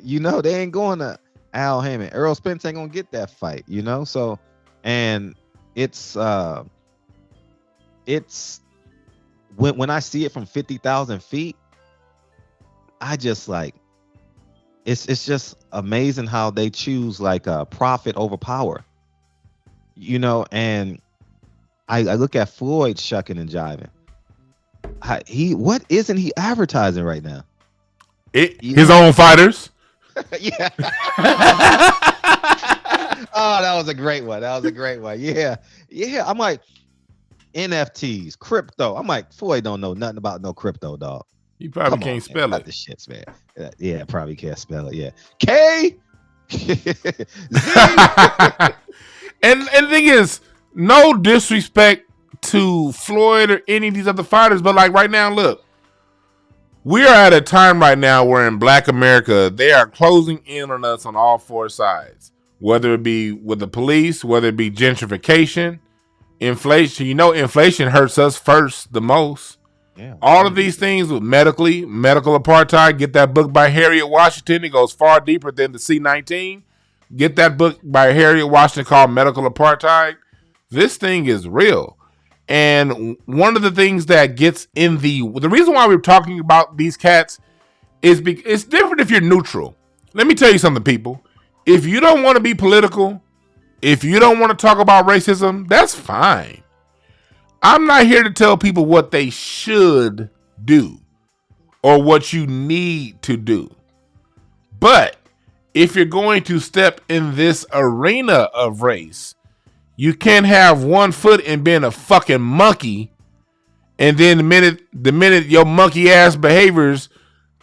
You know, they ain't going to Al Heyman. Errol Spence ain't gonna get that fight, you know? So, and it's when I see it from 50,000 feet, I just like, it's just amazing how they choose like profit over power, you know? And I look at Floyd shucking and jiving. What isn't he advertising right now? His own fighters. Yeah. Oh, that was a great one. Yeah. I'm like, NFTs, crypto. I'm like, Floyd don't know nothing about no crypto, dog. He probably can't spell it. The shits, man. Yeah, probably can't spell it. Yeah. K. And the thing is, no disrespect to Floyd or any of these other fighters, but like right now, look, we are at a time right now where in Black America, they are closing in on us on all four sides, whether it be with the police, whether it be gentrification, inflation. You know, inflation hurts us first the most. Yeah, all of these things with medical apartheid. Get that book by Harriet Washington. It goes far deeper than the C-19. Get that book by Harriet Washington called Medical Apartheid. This thing is real. And one of the things that gets in the reason why we're talking about these cats is because it's different if you're neutral. Let me tell you something, people. If you don't want to be political, if you don't want to talk about racism, that's fine. I'm not here to tell people what they should do or what you need to do. But if you're going to step in this arena of race, you can't have one foot in being a fucking monkey, and then the minute your monkey ass behaviors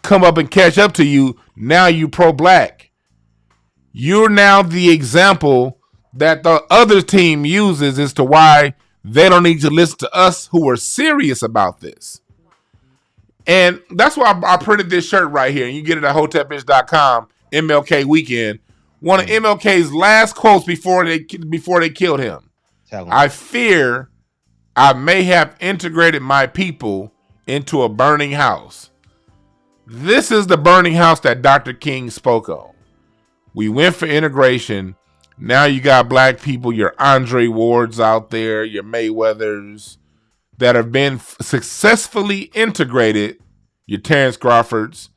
come up and catch up to you, now you pro-black. You're now the example that the other team uses as to why they don't need to listen to us who are serious about this. And that's why I printed this shirt right here, and you get it at hotepish.com, MLK weekend. One of MLK's last quotes before they killed him. I fear I may have integrated my people into a burning house. This is the burning house that Dr. King spoke on. We went for integration. Now you got black people, your Andre Wards out there, your Mayweathers that have been successfully integrated, your Terence Crawfords.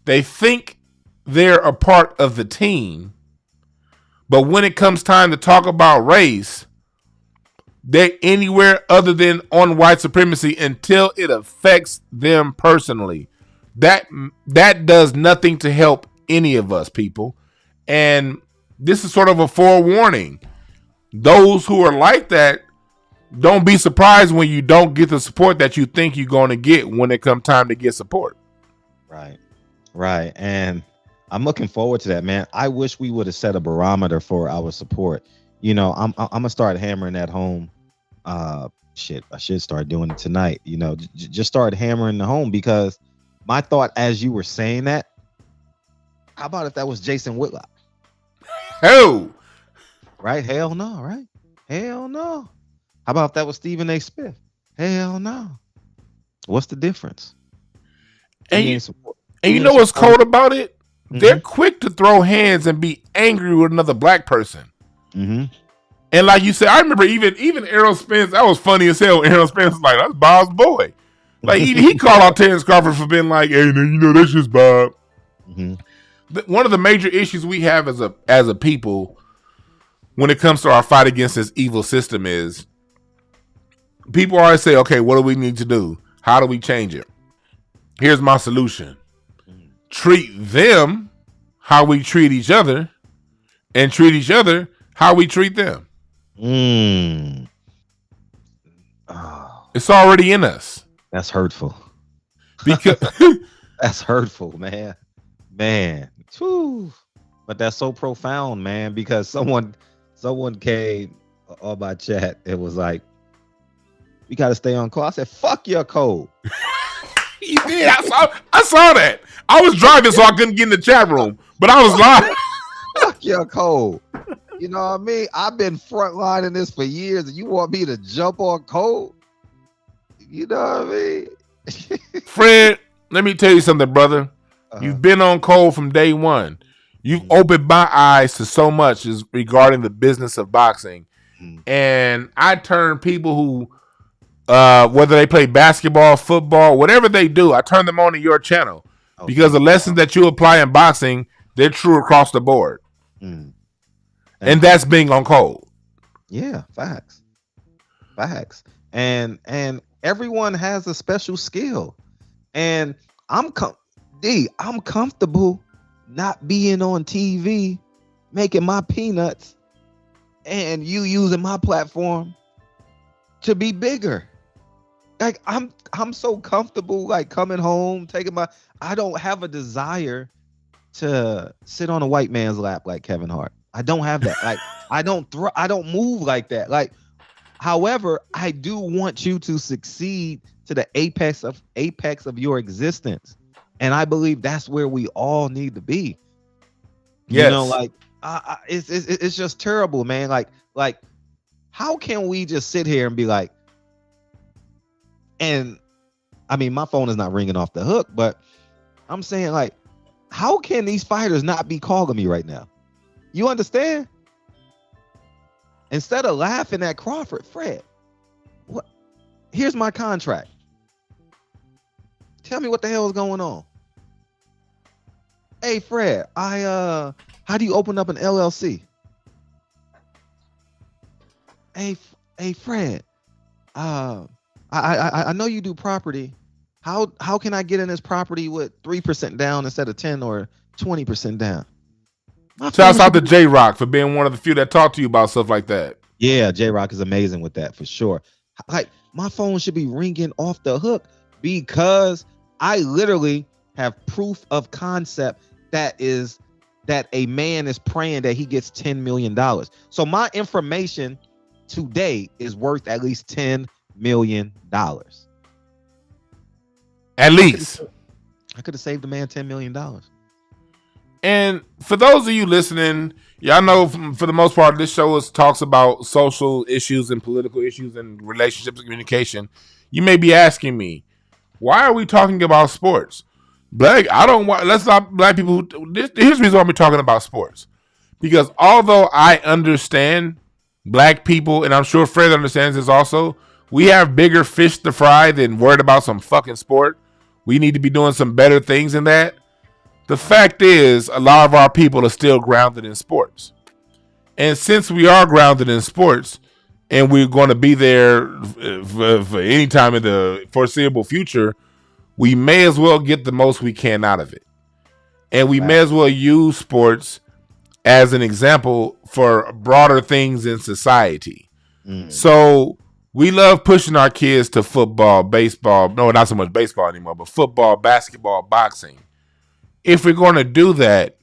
They think they're a part of the team. But when it comes time to talk about race, they're anywhere other than on white supremacy until it affects them personally. That does nothing to help any of us, people. And this is sort of a forewarning. Those who are like that, don't be surprised when you don't get the support that you think you're going to get when it comes time to get support. Right. And I'm looking forward to that, man. I wish we would have set a barometer for our support. You know, I'm gonna start hammering that home. I should start doing it tonight. You know, just start hammering the home, because my thought as you were saying that, how about if that was Jason Whitlock? Oh, right? Hell no, right? Hell no. How about if that was Stephen A. Smith? Hell no. What's the difference? And you know what's cold about it? Mm-hmm. They're quick to throw hands and be angry with another black person. Mm-hmm. And like you said, I remember even Errol Spence. That was funny as hell. Errol Spence was like, "That's Bob's boy." Like he called out Terence Crawford for being like, "Hey, you know, that's just Bob." Mm-hmm. One of the major issues we have as a people when it comes to our fight against this evil system is people always say, "Okay, what do we need to do? How do we change it?" Here's my solution. Treat them how we treat each other, and treat each other how we treat them. Oh, it's already in us. That's hurtful. Because that's hurtful, man. Whew. But that's so profound, man, because someone came on my chat. It was like, we got to stay on call. I said, fuck your code. You did. I saw that. I was driving, so I couldn't get in the chat room, but I was live. Fuck your code. You know what I mean? I've been frontlining this for years, and you want me to jump on code? You know what I mean? Fred, let me tell you something, brother. You've been on code from day one. You've opened my eyes to so much as regarding the business of boxing. And I turn people who, whether they play basketball, football, whatever they do, I turn them on to your channel because the lessons that you apply in boxing, they're true across the board. And that's being on code. Yeah, facts. And everyone has a special skill. And I'm comfortable not being on TV, making my peanuts, and you using my platform to be bigger. Like I'm so comfortable, like coming home, I don't have a desire to sit on a white man's lap like Kevin Hart. I don't have that. Like I don't move like that. Like, however, I do want you to succeed to the apex of your existence. And I believe that's where we all need to be. Yes. You know, like it's just terrible, man. Like how can we just sit here and be like, and I mean, my phone is not ringing off the hook, but I'm saying, like, how can these fighters not be calling me right now? You understand? Instead of laughing at Crawford, Fred, what? Here's my contract. Tell me what the hell is going on. Hey, Fred, how do you open up an LLC? Hey, Fred, I know you do property. How can I get in this property with 3% down instead of 10 or 20% down? Shouts out to J-Rock for being one of the few that talk to you about stuff like that. Yeah, J-Rock is amazing with that for sure. Like, my phone should be ringing off the hook because I literally have proof of concept that a man is praying that he gets $10 million. So my information today is worth at least $10 million. At least. I could have saved the man $10 million. And for those of you listening, y'all know for the most part, this show talks about social issues and political issues and relationships and communication. You may be asking me, why are we talking about sports? Black people. Here's the reason why we're talking about sports. Because although I understand black people, and I'm sure Fred understands this also, we have bigger fish to fry than worried about some fucking sport. We need to be doing some better things than that. The fact is, a lot of our people are still grounded in sports. And since we are grounded in sports, and we're going to be there for any time in the foreseeable future, we may as well get the most we can out of it. And we may as well use sports as an example for broader things in society. So we love pushing our kids to football, baseball. No, not so much baseball anymore, but football, basketball, boxing. If we're going to do that,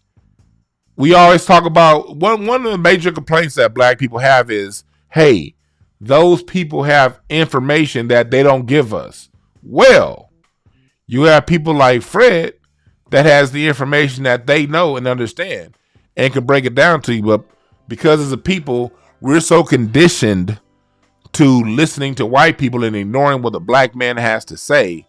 we always talk about one of the major complaints that black people have is, hey, those people have information that they don't give us. Well, you have people like Fred that has the information that they know and understand and can break it down to you. But because as a people, we're so conditioned to listening to white people and ignoring what the black man has to say,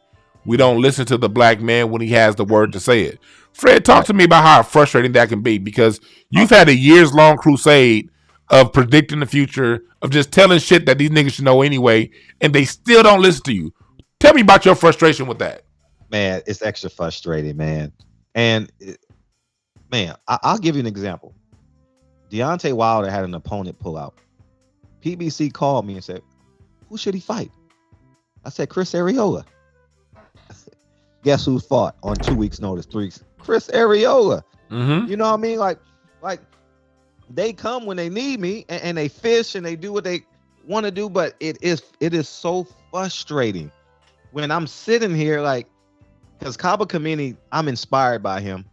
we don't listen to the black man when he has the word to say it. Fred, talk to me about how frustrating that can be, because you've had a years-long crusade of predicting the future, of just telling shit that these niggas should know anyway, and they still don't listen to you. Tell me about your frustration with that. Man, it's extra frustrating, man. And I'll give you an example. Deontay Wilder had an opponent pull out. PBC called me and said, who should he fight? I said, Chris Arreola. I said, guess who fought on 2 weeks' notice? Chris Arreola. Mm-hmm. You know what I mean? Like they come when they need me, and they fish and they do what they want to do. But it is so frustrating when I'm sitting here like, because Kaba Kameni, I'm inspired by him.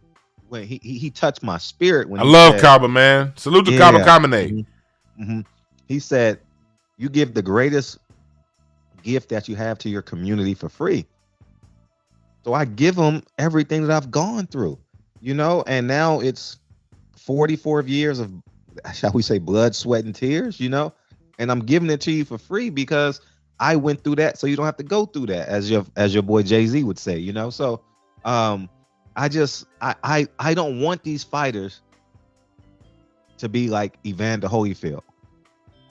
When he touched my spirit when I he love said, Kaba, man. Salute to Kaba Kamene. He said, "You give the greatest gift that you have to your community for free." So I give them everything that I've gone through, you know, and now it's 44 years of, shall we say, blood, sweat, and tears, you know, and I'm giving it to you for free because I went through that, so you don't have to go through that, as your boy Jay-Z would say, you know. So I don't want these fighters to be like Evander Holyfield.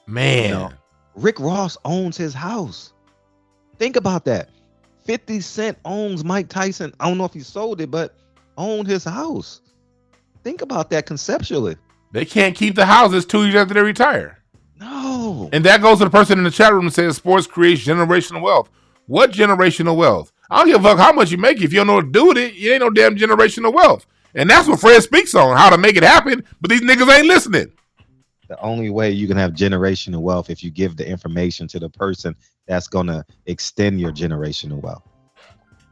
Man, You know, Rick Ross owns his house. Think about that. 50 Cent owns Mike Tyson. I don't know if he sold it, but owned his house. Think about that conceptually. they can't keep the houses 2 years after they retire. No. And that goes to the person in the chat room that says sports creates generational wealth. What generational wealth? I don't give a fuck how much you make. If you don't know what to do with it, you ain't no damn generational wealth. And that's what Fred speaks on, how to make it happen. But these niggas ain't listening. The only way you can have generational wealth if you give the information to the person that's going to extend your generational wealth.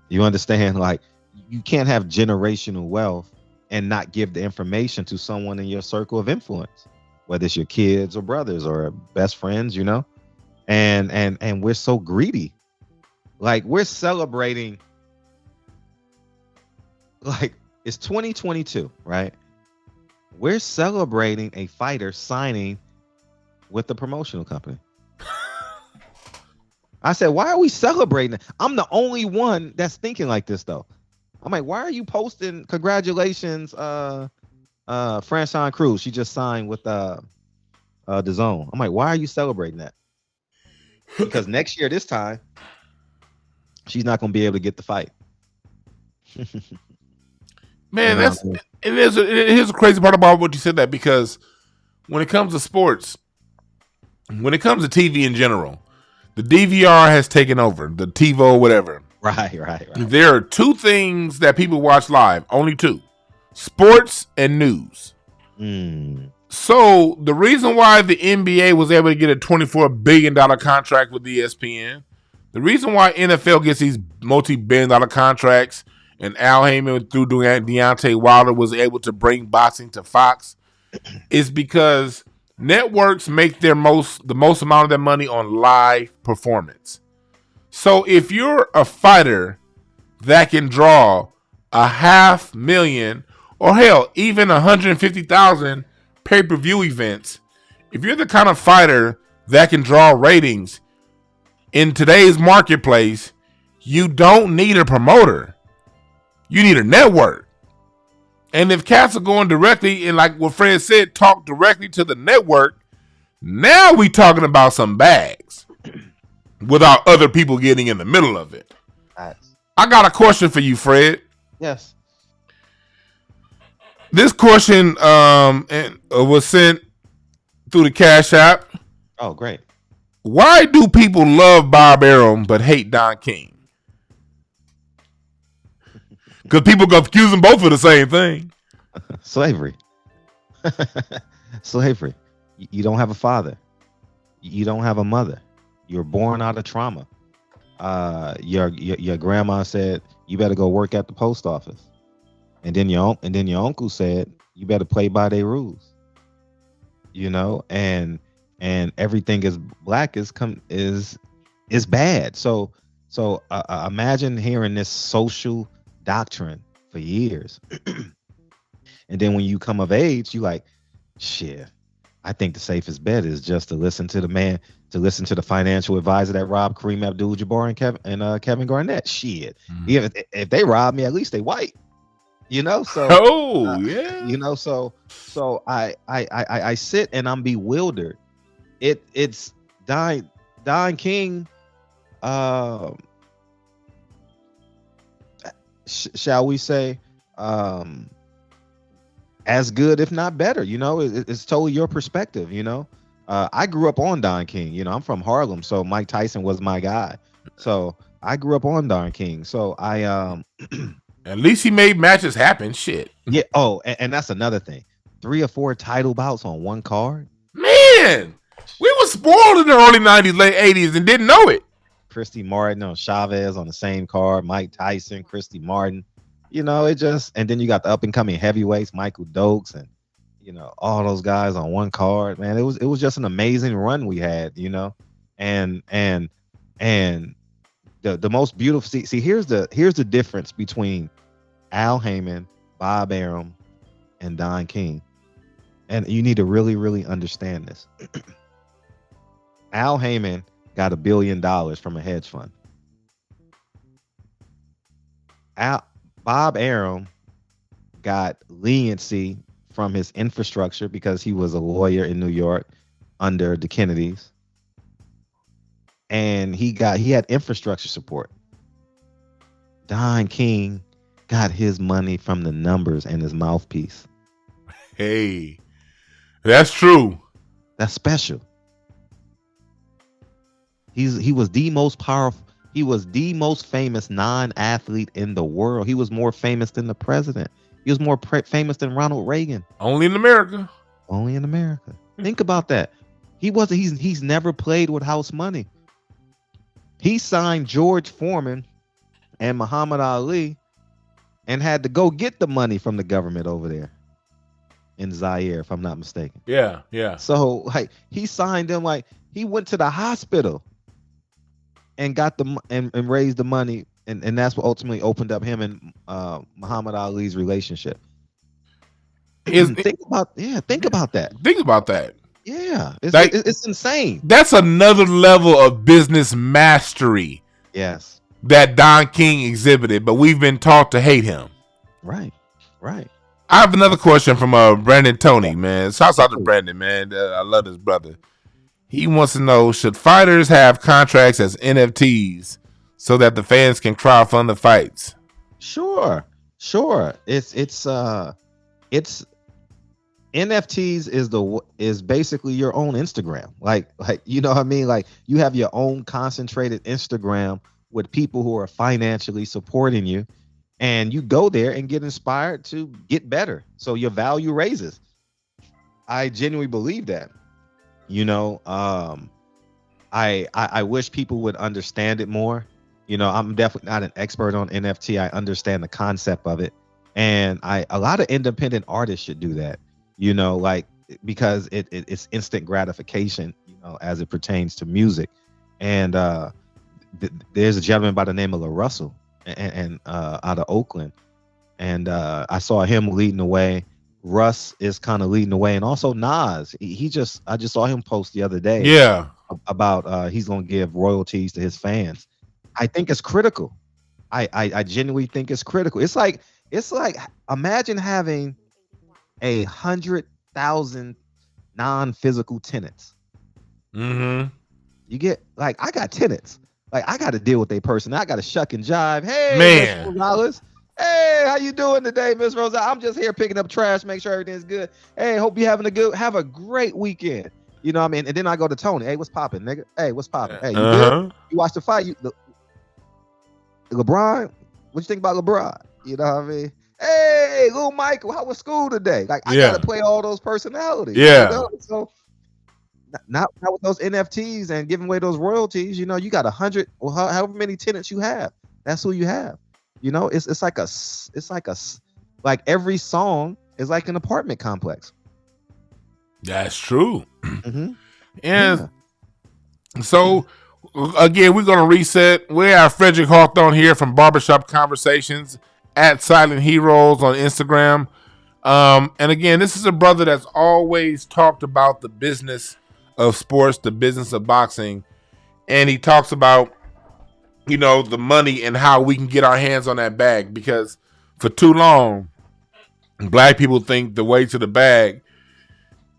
You understand? Like, you can't have generational wealth and not give the information to someone in your circle of influence, whether it's your kids or brothers or best friends, you know? And we're so greedy. Like, we're celebrating, like, it's 2022, right? We're celebrating a fighter signing with the promotional company. I said, why are we celebrating? I'm the only one that's thinking like this, though. I'm like, why are you posting congratulations, Franchon Cruz? She just signed with the Zone. I'm like, why are you celebrating that? Because next year, this time, she's not going to be able to get the fight. Man, here's a crazy part about what you said, that because when it comes to sports, when it comes to TV in general, the DVR has taken over, the TiVo, whatever. Right. There are two things that people watch live, only two: sports and news. So the reason why the NBA was able to get a $24 billion contract with ESPN, the reason why NFL gets these multi-billion dollar contracts, and Al Heyman through Deontay Wilder was able to bring boxing to Fox, is because networks make the most amount of their money on live performance. So if you're a fighter that can draw 500,000 or hell, even 150,000 pay-per-view events, if you're the kind of fighter that can draw ratings in today's marketplace, you don't need a promoter. You need a network. And if cats are going directly, and like what Fred said, talk directly to the network, now we talking about some bags without other people getting in the middle of it. I got a question for you, Fred. Yes. This question was sent through the Cash App. Oh, great. Why do people love Bob Arum but hate Don King? Because people confuse them both for the same thing. Slavery. Slavery. You don't have a father. You don't have a mother. You're born out of trauma. Your grandma said you better go work at the post office, and then your uncle said you better play by their rules. You know, and everything is black is bad. So imagine hearing this social doctrine for years, and then when you come of age, you like, shit, I think the safest bet is just to listen to the financial advisor that robbed Kareem Abdul-Jabbar and Kevin Garnett. Shit, if they rob me, at least they white, you know. So you know, so I sit and I'm bewildered. It's Don King. Shall we say, as good, if not better, you know. It's totally your perspective, you know. I grew up on Don King, you know. I'm from Harlem, so Mike Tyson was my guy. So I grew up on Don King. So I at least he made matches happen. Shit. Yeah. Oh, and that's another thing. 3 or 4 title bouts on one card. Man, we were spoiled in the early 90s, late 80s and didn't know it. Christy Martin on Chavez on the same card. Mike Tyson, Christy Martin. You know, it just, and then you got the up and coming heavyweights, Michael Dokes, and you know, all those guys on one card. Man, it was just an amazing run we had, you know. And the most beautiful, see here's the difference between Al Heyman, Bob Arum, and Don King. And you need to really, really understand this. Al Heyman got $1 billion from a hedge fund. Bob Arum got leniency from his infrastructure because he was a lawyer in New York under the Kennedys. And he had infrastructure support. Don King got his money from the numbers and his mouthpiece. Hey, that's true. That's special. He was the most powerful. He was the most famous non-athlete in the world. He was more famous than the president. He was more famous than Ronald Reagan. Only in America. Only in America. Think about that. He's never played with house money. He signed George Foreman and Muhammad Ali and had to go get the money from the government over there in Zaire, if I'm not mistaken. Yeah, yeah. So like he signed them, like he went to the hospital and got the and raised the money, and that's what ultimately opened up him and Muhammad Ali's relationship. Think about that. Think about that. Yeah, it's insane. That's another level of business mastery. Yes, that Don King exhibited, but we've been taught to hate him. Right. I have another question from Brandon Tony, man. Shouts out to Brandon, man. I love this brother. He wants to know, should fighters have contracts as NFTs so that the fans can crowdfund the fights? Sure. It's NFTs is basically your own Instagram. Like you know what I mean? Like you have your own concentrated Instagram with people who are financially supporting you, and you go there and get inspired to get better. So your value raises. I genuinely believe that. You know, I wish people would understand it more. You know, I'm definitely not an expert on NFT. I understand the concept of it. And a lot of independent artists should do that. You know, like, because it's instant gratification, you know, as it pertains to music. And there's a gentleman by the name of La Russell and out of Oakland. And I saw him leading the way. Russ is kind of leading the way. And also Nas, I just saw him post the other day. Yeah. About he's going to give royalties to his fans. I think it's critical. I genuinely think it's critical. It's like imagine having 100,000 non-physical tenants. Mm-hmm. You get, like, I got tenants. Like, I got to deal with a person. I got to shuck and jive. Hey, man. Miss Rosales. Hey, how you doing today, Miss Rosa? I'm just here picking up trash, make sure everything's good. Hey, hope you're have a great weekend. You know what I mean? And then I go to Tony. Hey, what's popping, nigga? Hey, what's popping? Hey, you good? You watch the fight? LeBron? What you think about LeBron? You know what I mean? Hey, little Michael, how was school today? Like, I gotta play all those personalities. Yeah. You know? So not with those NFTs and giving away those royalties. You know, you got 100 or however many tenants you have. That's who you have. You know, it's like every song is like an apartment complex. That's true. Mm-hmm. And so again, we're gonna reset. We have Cedrick Hawthorne here from Barbershop Conversations at Silent Heroes on Instagram. And again, this is a brother that's always talked about the business of sports, the business of boxing, and he talks about, you know, the money and how we can get our hands on that bag, because for too long, black people think the way to the bag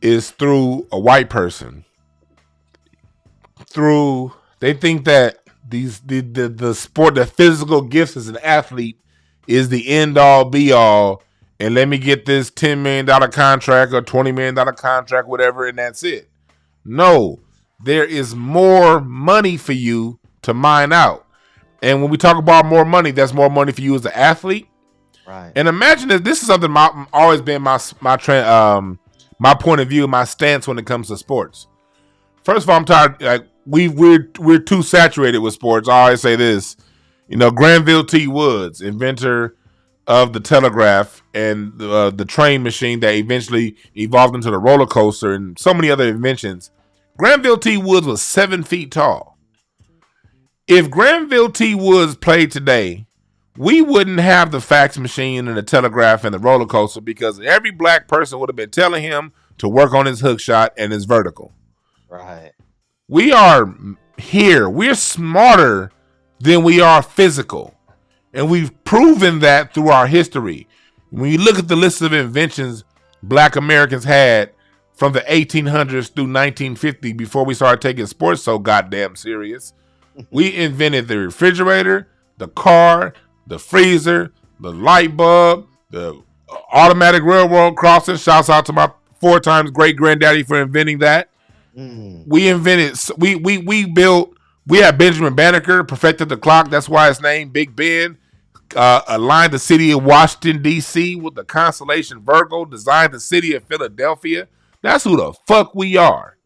is through a white person. They think that the sport, the physical gifts as an athlete is the end all be all, and let me get this $10 million contract or $20 million contract, whatever, and that's it. No, there is more money for you to mine out. And when we talk about more money, that's more money for you as an athlete. Right. And imagine this is something always been my point of view, my stance when it comes to sports. First of all, I'm tired. Like we're too saturated with sports. I always say this. Granville T. Woods, inventor of the telegraph and the train machine that eventually evolved into the roller coaster and so many other inventions. Granville T. Woods was 7 feet tall. If Granville T. Woods played today, we wouldn't have the fax machine and the telegraph and the roller coaster because every black person would have been telling him to work on his hook shot and his vertical. Right. We are here. We're smarter than we are physical. And we've proven that through our history. When you look at the list of inventions black Americans had from the 1800s through 1950 before we started taking sports so goddamn serious, we invented the refrigerator, the car, the freezer, the light bulb, the automatic railroad crossing. Shouts out to my 4 times great granddaddy for inventing that. We invented, we had Benjamin Banneker perfected the clock. That's why it's named Big Ben. Aligned the city of Washington, D.C. with the constellation Virgo. Designed the city of Philadelphia. That's who the fuck we are.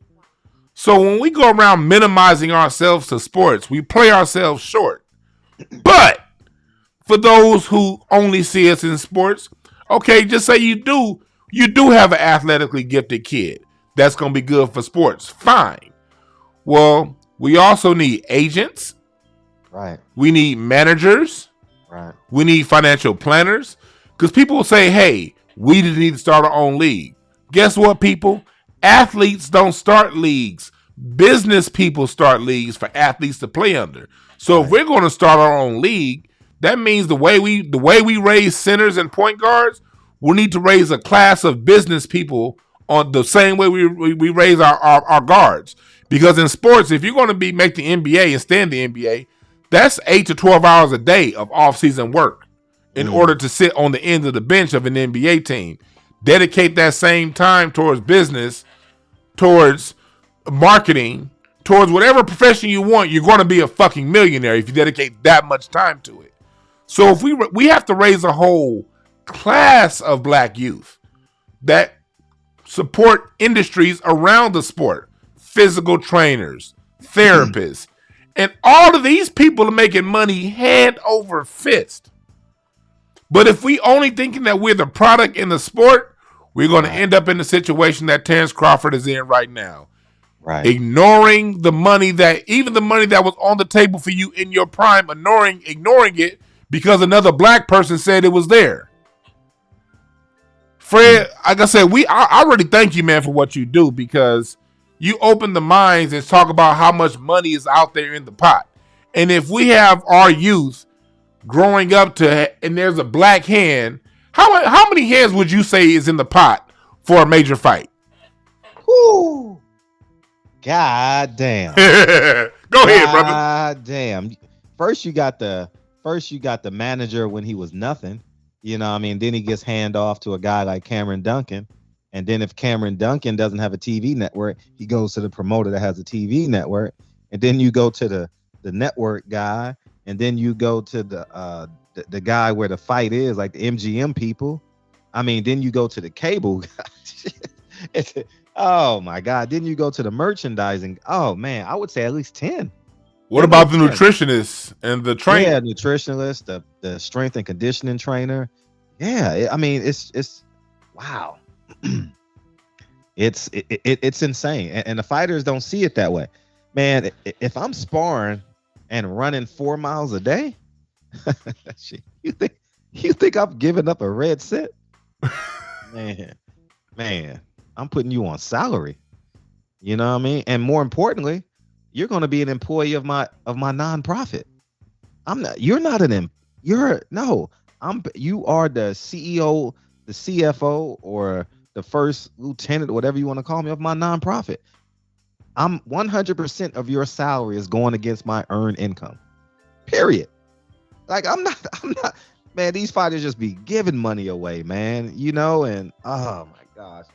So when we go around minimizing ourselves to sports, we play ourselves short. But for those who only see us in sports, okay, just say you do have an athletically gifted kid that's going to be good for sports. Fine. Well, we also need agents. Right. We need managers. Right. We need financial planners. Because people will say, hey, we need to start our own league. Guess what, people? Athletes don't start leagues. Business people start leagues for athletes to play under. So if we're going to start our own league, that means the way we raise centers and point guards, we need to raise a class of business people on the same way we raise our guards. Because in sports, if you're going to make the NBA and stay in the NBA, that's 8 to 12 hours a day of off-season work in order to sit on the end of the bench of an NBA team. Dedicate that same time towards business, towards marketing, towards whatever profession you want. You're going to be a fucking millionaire if you dedicate that much time to it. So if we have to raise a whole class of black youth that support industries around the sport, physical trainers, therapists, and all of these people are making money hand over fist. But if we only thinking that we're the product in the sport, we're going to end up in the situation that Terence Crawford is in right now. Right. Ignoring the money even the money that was on the table for you in your prime, ignoring it because another black person said it was there. Fred, like I said, I really thank you, man, for what you do because you open the minds and talk about how much money is out there in the pot. And if we have our youth growing up and there's a black hand, how many hands would you say is in the pot for a major fight? Whoo. God damn. Go ahead, brother. God damn. First you got the manager when he was nothing. You know what I mean? Then he gets hand off to a guy like Cameron Duncan. And then if Cameron Duncan doesn't have a TV network, he goes to the promoter that has a TV network. And then you go to the network guy. And then you go to the guy where the fight is, like the MGM people. I mean, then you go to the cable guy. Oh, my God. Then you go to the merchandising. Oh, man, I would say at least 10. What about the nutritionists and the trainer? Yeah, nutritionist, the strength and conditioning trainer. Yeah, I mean, it's wow. It's insane, and the fighters don't see it that way, man. If I'm sparring and running 4 miles a day, you think I'm giving up a red set? man, I'm putting you on salary. You know what I mean? And more importantly, you're going to be an employee of my nonprofit. You are the CEO, the CFO, or the first lieutenant, whatever you want to call me, of my nonprofit. I'm 100% of your salary is going against my earned income. Period. Like I'm not, man, these fighters just be giving money away, man. You know, and oh my gosh,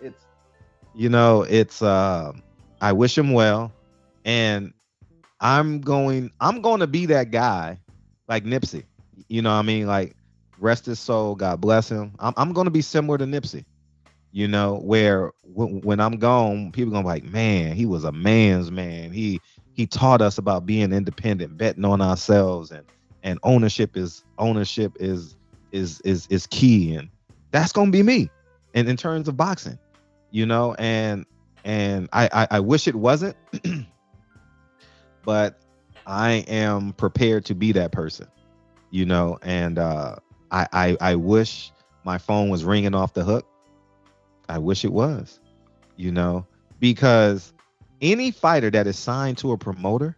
I wish him well. And I'm going to be that guy like Nipsey. You know what I mean? Like rest his soul, God bless him. I'm going to be similar to Nipsey, you know, where when I'm gone, people going to be like, man, he was a man's man. He taught us about being independent, betting on ourselves, and ownership is key. And that's going to be me. And in terms of boxing, you know, and I wish it wasn't, but I am prepared to be that person, you know, and I wish my phone was ringing off the hook. I wish it was, you know, because any fighter that is signed to a promoter,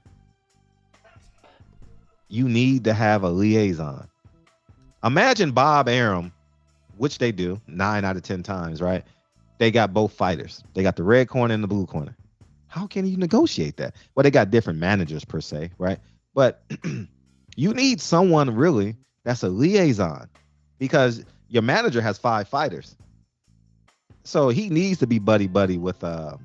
you need to have a liaison. Imagine Bob Arum, which they do 9 out of 10 times, right? They got both fighters. They got the red corner and the blue corner. How can you negotiate that? Well, they got different managers per se, right? But you need someone really that's a liaison, because your manager has 5 fighters. So he needs to be buddy with Bob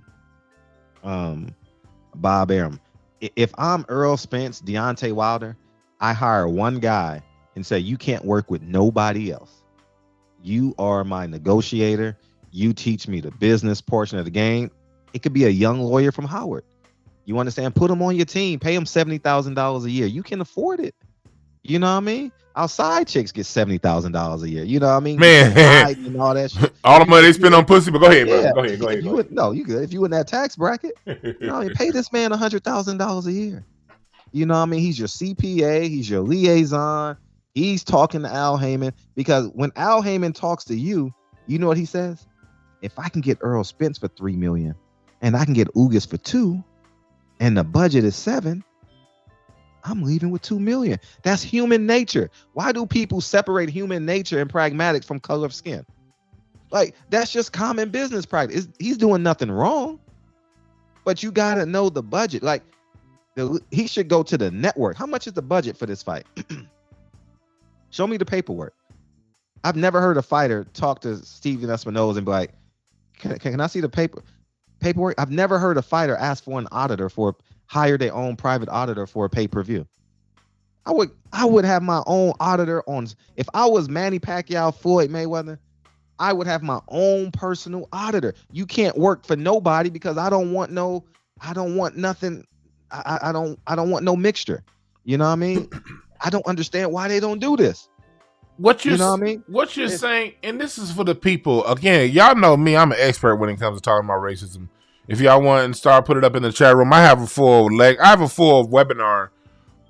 Arum. If I'm Earl Spence, Deontay Wilder, I hire one guy and say, you can't work with nobody else. You are my negotiator. You teach me the business portion of the game. It could be a young lawyer from Howard. You understand? Put him on your team. Pay him $70,000 a year. You can afford it. You know what I mean? Outside chicks get $70,000 a year. You know what I mean? Man, and all that shit. All the money they spend on pussy. But go ahead, bro. Go ahead. You good. If you in that tax bracket, you know what I mean? Pay this man $100,000 a year. You know what I mean? He's your CPA. He's your liaison. He's talking to Al Heyman, because when Al Heyman talks to you, you know what he says? If I can get Earl Spence for $3 million and I can get Ugas for $2 million and the budget is $7 million, I'm leaving with $2 million. That's human nature. Why do people separate human nature and pragmatics from color of skin? Like, that's just common business practice. He's doing nothing wrong, but you got to know the budget. Like, he should go to the network. How much is the budget for this fight? Show me the paperwork. I've never heard a fighter talk to Steven Espinosa and be like, can I see the paperwork? I've never heard a fighter ask for an auditor, hire their own private auditor for a pay-per-view. I would have my own auditor on. If I was Manny Pacquiao, Floyd Mayweather, I would have my own personal auditor. You can't work for nobody, because I don't want nothing. I don't want no mixture. You know what I mean? I don't understand why they don't do this. What you're saying, and this is for the people. Again, y'all know me. I'm an expert when it comes to talking about racism. If y'all want to start, put it up in the chat room. I have a full webinar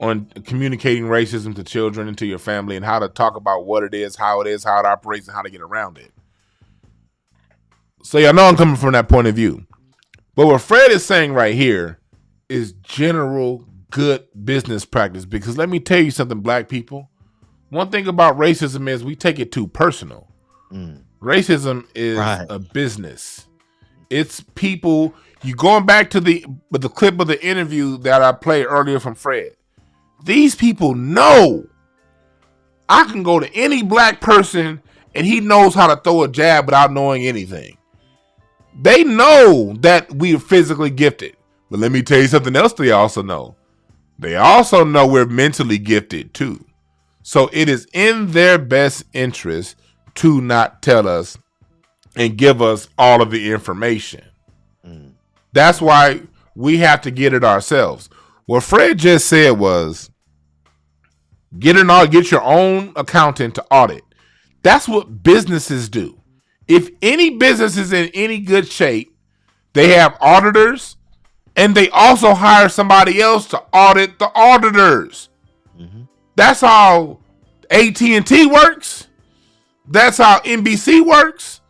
on communicating racism to children and to your family, and how to talk about what it is, how it operates, and how to get around it. So y'all know I'm coming from that point of view. But what Fred is saying right here is general good business practice. Because let me tell you something, black people. One thing about racism is we take it too personal. Racism is a business. It's people. You going back to the clip of the interview that I played earlier from Fred. These people know. I can go to any black person and he knows how to throw a jab without knowing anything. They know that we are physically gifted. But let me tell you something else they also know. They also know we're mentally gifted too. So it is in their best interest to not tell us and give us all of the information. That's why we have to get it ourselves. What Fred just said was, get your own accountant to audit. That's what businesses do. If any business is in any good shape, they have auditors, and they also hire somebody else to audit the auditors. That's how AT&T works. That's how NBC works.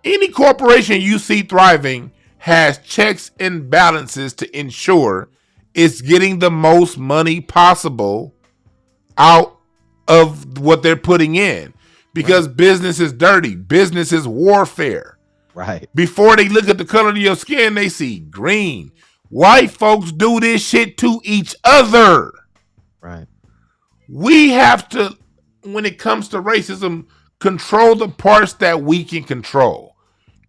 Any corporation you see thriving has checks and balances to ensure it's getting the most money possible out of what they're putting in. Because business is dirty. Business is warfare. Right. Before they look at the color of your skin, they see green. White folks do this shit to each other. Right. We have to, when it comes to racism, control the parts that we can control.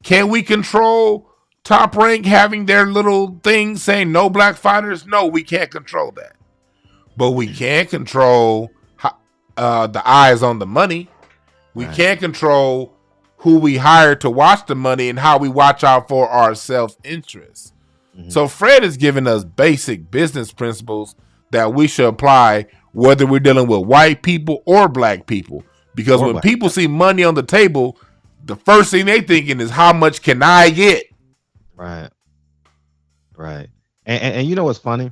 Can we control Top Rank having their little thing saying no black fighters? No, we can't control that. But we can control the eyes on the money. We can't control who we hire to watch the money and how we watch out for our self-interest. So Fred is giving us basic business principles that we should apply whether we're dealing with white people or black people. Because when people see money on the table, the first thing they thinking is, how much can I get? Right. And you know what's funny?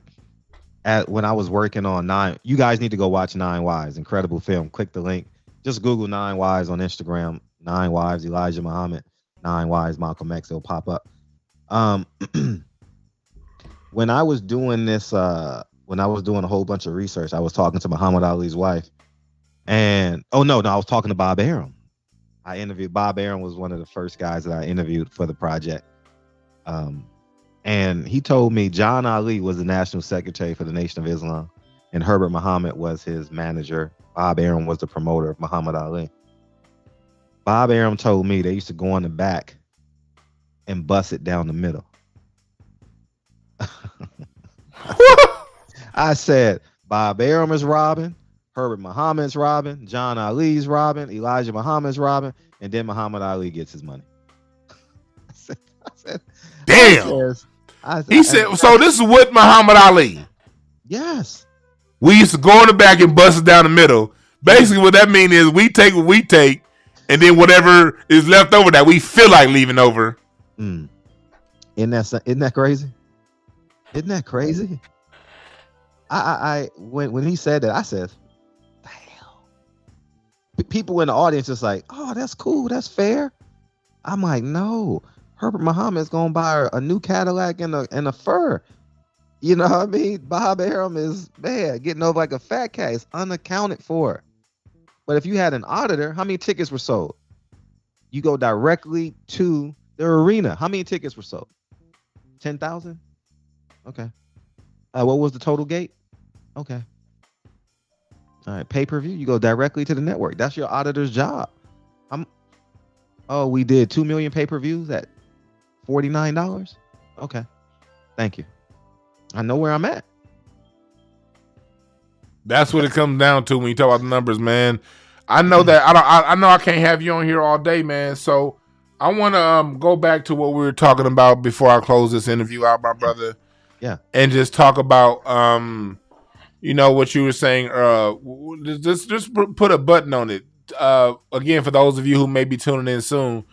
When I was working on Nine, you guys need to go watch 9 Wives, incredible film. Click the link. Just Google 9 Wives on Instagram. 9 Wives, Elijah Muhammad. 9 Wives, Malcolm X. It'll pop up. When I was doing this, when I was doing a whole bunch of research, I was talking to Muhammad Ali's wife, and I was talking to Bob Arum. I interviewed Bob Arum. Was one of the first guys that I interviewed for the project, and he told me John Ali was the national secretary for the Nation of Islam, and Herbert Muhammad was his manager. Bob Arum was the promoter of Muhammad Ali. Bob Arum told me they used to go in the back and bust it down the middle. I said, Bob Arum is robbing, Herbert Muhammad's robbing, John Ali's robbing, Elijah Muhammad's robbing, and then Muhammad Ali gets his money. I said, damn. He said, so this is what Muhammad Ali. Yes. We used to go in the back and bust it down the middle. Basically, what that means is we take what we take, and then whatever is left over that we feel like leaving over. Isn't that crazy? Isn't that crazy? When he said that, I said, damn. People in the audience just like, oh, that's cool, that's fair. I'm like, no, Herbert Muhammad's gonna buy a new Cadillac and a fur. You know what I mean? Bob Arum is getting over like a fat cat. It's unaccounted for. But if you had an auditor, how many tickets were sold? You go directly to the arena. How many tickets were sold? 10,000? Okay. What was the total gate? Okay. All right. Pay-per-view. You go directly to the network. That's your auditor's job. We did 2 million pay-per-views at $49. Okay. Thank you. I know where I'm at. That's what it comes down to when you talk about the numbers, man. I know that I know I can't have you on here all day, man. So I want to go back to what we were talking about before I close this interview out, my brother. Yeah. And just talk about what you were saying. Just put a button on it. Again, for those of you who may be tuning in soon,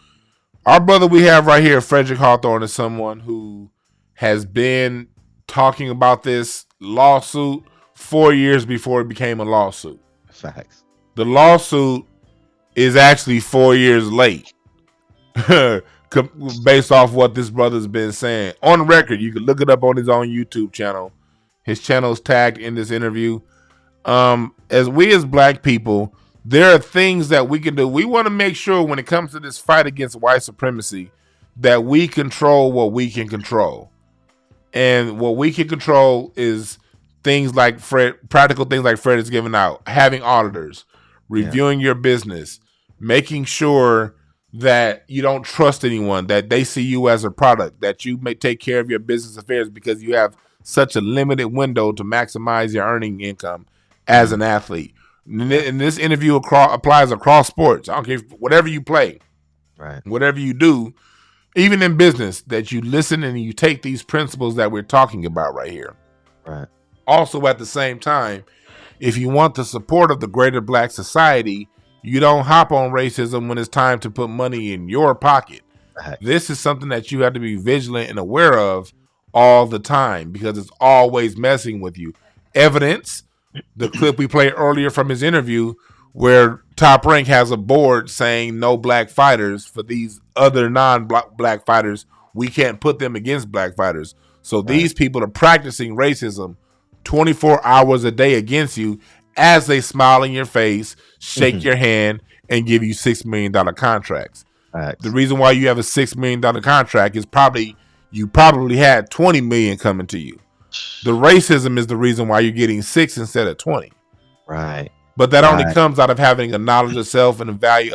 our brother we have right here, Cedrick Hawthorne, is someone who has been talking about this lawsuit 4 years before it became a lawsuit. Facts. The lawsuit is actually 4 years late, based off what this brother's been saying. On record, you can look it up on his own YouTube channel. His channel is tagged in this interview. As black people, there are things that we can do. We want to make sure when it comes to this fight against white supremacy that we control what we can control. And what we can control is things like practical things like Fred is giving out, having auditors, reviewing your business, making sure that you don't trust anyone, that they see you as a product, that you may take care of your business affairs because you have such a limited window to maximize your earning income as an athlete. And this interview applies across sports. I don't care whatever you play, right? Whatever you do, even in business, that you listen and you take these principles that we're talking about right here. Right. Also, at the same time, if you want the support of the greater black society, you don't hop on racism when it's time to put money in your pocket. Right. This is something that you have to be vigilant and aware of all the time because it's always messing with you. Evidence, the clip we played earlier from his interview where Top Rank has a board saying no black fighters for these other non-black fighters. We can't put them against black fighters. So these people are practicing racism 24 hours a day against you as they smile in your face, shake your hand, and give you $6 million contracts. Right. The reason why you have a $6 million contract is you probably had 20 million coming to you. The racism is the reason why you're getting 6 instead of 20. Right. But that only comes out of having a knowledge of self and a value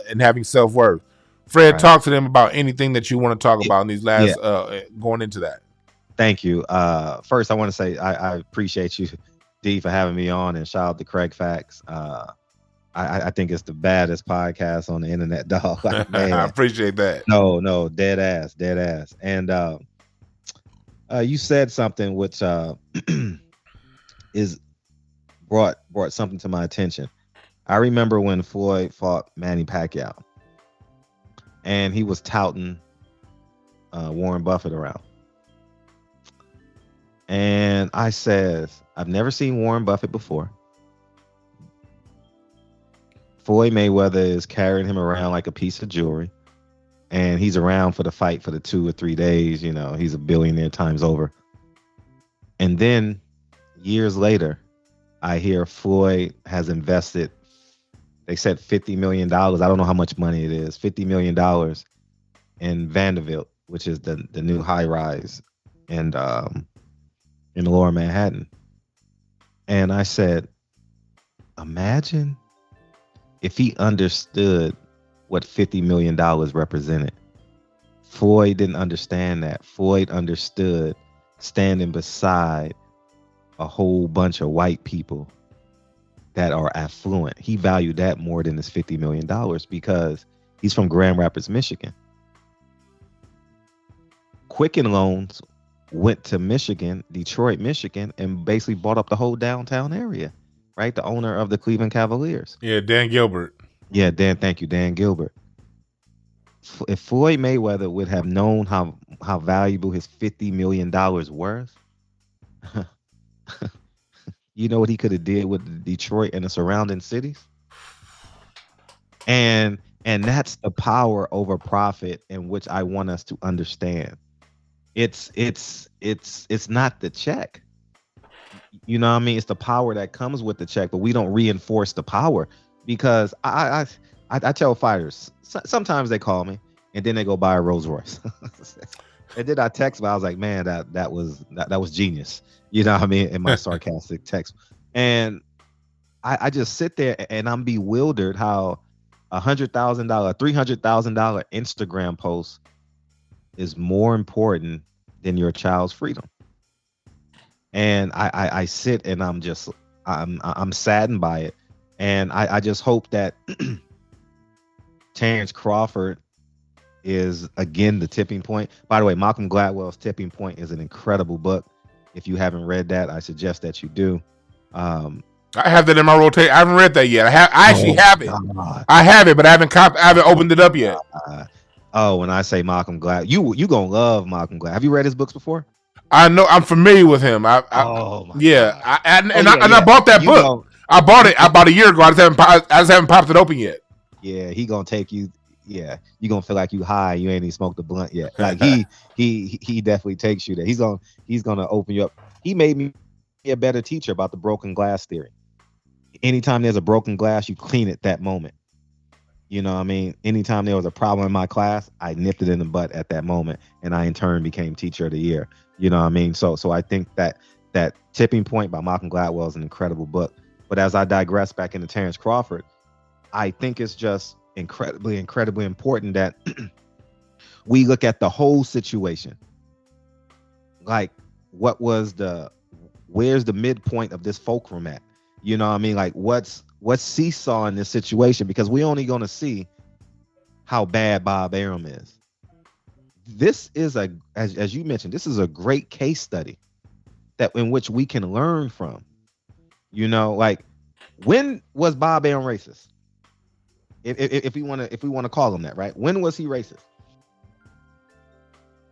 and having self-worth. Fred, talk to them about anything that you want to talk about in these last going into that. Thank you. First, I want to say I appreciate you, D, for having me on, and shout out to Craig Facts. I think it's the baddest podcast on the internet, dog. Like, man. I appreciate that. No, dead ass. And you said something which is brought something to my attention. I remember when Floyd fought Manny Pacquiao, and he was touting Warren Buffett around. And I said, I've never seen Warren Buffett before. Floyd Mayweather is carrying him around like a piece of jewelry. And he's around for the fight for the 2 or 3 days. You know, he's a billionaire times over. And then years later, I hear Floyd has invested, they said $50 million. I don't know how much money it is, $50 million in Vanderbilt, which is the new high rise and in Lower Manhattan. And I said, imagine if he understood what $50 million represented. Floyd didn't understand that. Floyd understood standing beside a whole bunch of white people that are affluent. He valued that more than his $50 million because he's from Grand Rapids, Michigan. Quicken Loans went to Michigan, Detroit, Michigan, and basically bought up the whole downtown area, right? The owner of the Cleveland Cavaliers. Yeah, Dan Gilbert. Yeah, thank you, Dan Gilbert. If Floyd Mayweather would have known how valuable his $50 million worth, you know what he could have did with Detroit and the surrounding cities? And that's the power over profit in which I want us to understand. It's not the check. You know what I mean? It's the power that comes with the check, but we don't reinforce the power because I tell fighters, sometimes they call me and then they go buy a Rolls Royce. And then I text, but I was like, man, that was genius. You know what I mean? In my sarcastic text. And I just sit there and I'm bewildered how $100,000, $300,000 Instagram post is more important than your child's freedom. And I sit and I'm saddened by it. And I just hope that Terence Crawford is again the tipping point. By the way, Malcolm Gladwell's Tipping Point is an incredible book. If you haven't read that, I suggest that you do. I have that in my rotation. I haven't read that yet. I actually have it. God. I have it, but I haven't opened it up yet. When I say Malcolm Glad, you gonna love Malcolm Glad. Have you read his books before? I know. I'm familiar with him. I bought that book. I bought it about a year ago. I just haven't popped it open yet. Yeah, he gonna take you. Yeah, you gonna feel like you high. You ain't even smoked a blunt yet. Like he definitely takes you there. He's gonna open you up. He made me a better teacher about the broken glass theory. Anytime there's a broken glass, you clean it that moment. You know what I mean? Anytime there was a problem in my class, I nipped it in the butt at that moment, and I in turn became Teacher of the Year. You know what I mean? So I think that Tipping Point by Malcolm Gladwell is an incredible book. But as I digress back into Terence Crawford, I think it's just incredibly important that we look at the whole situation. Like, where's the midpoint of this fulcrum at? You know what I mean? Like, what's seesaw in this situation? Because we're only going to see how bad Bob Arum is. This is as you mentioned, this is a great case study in which we can learn from. You know, like, when was Bob Arum racist? If we want to call him that, right? When was he racist?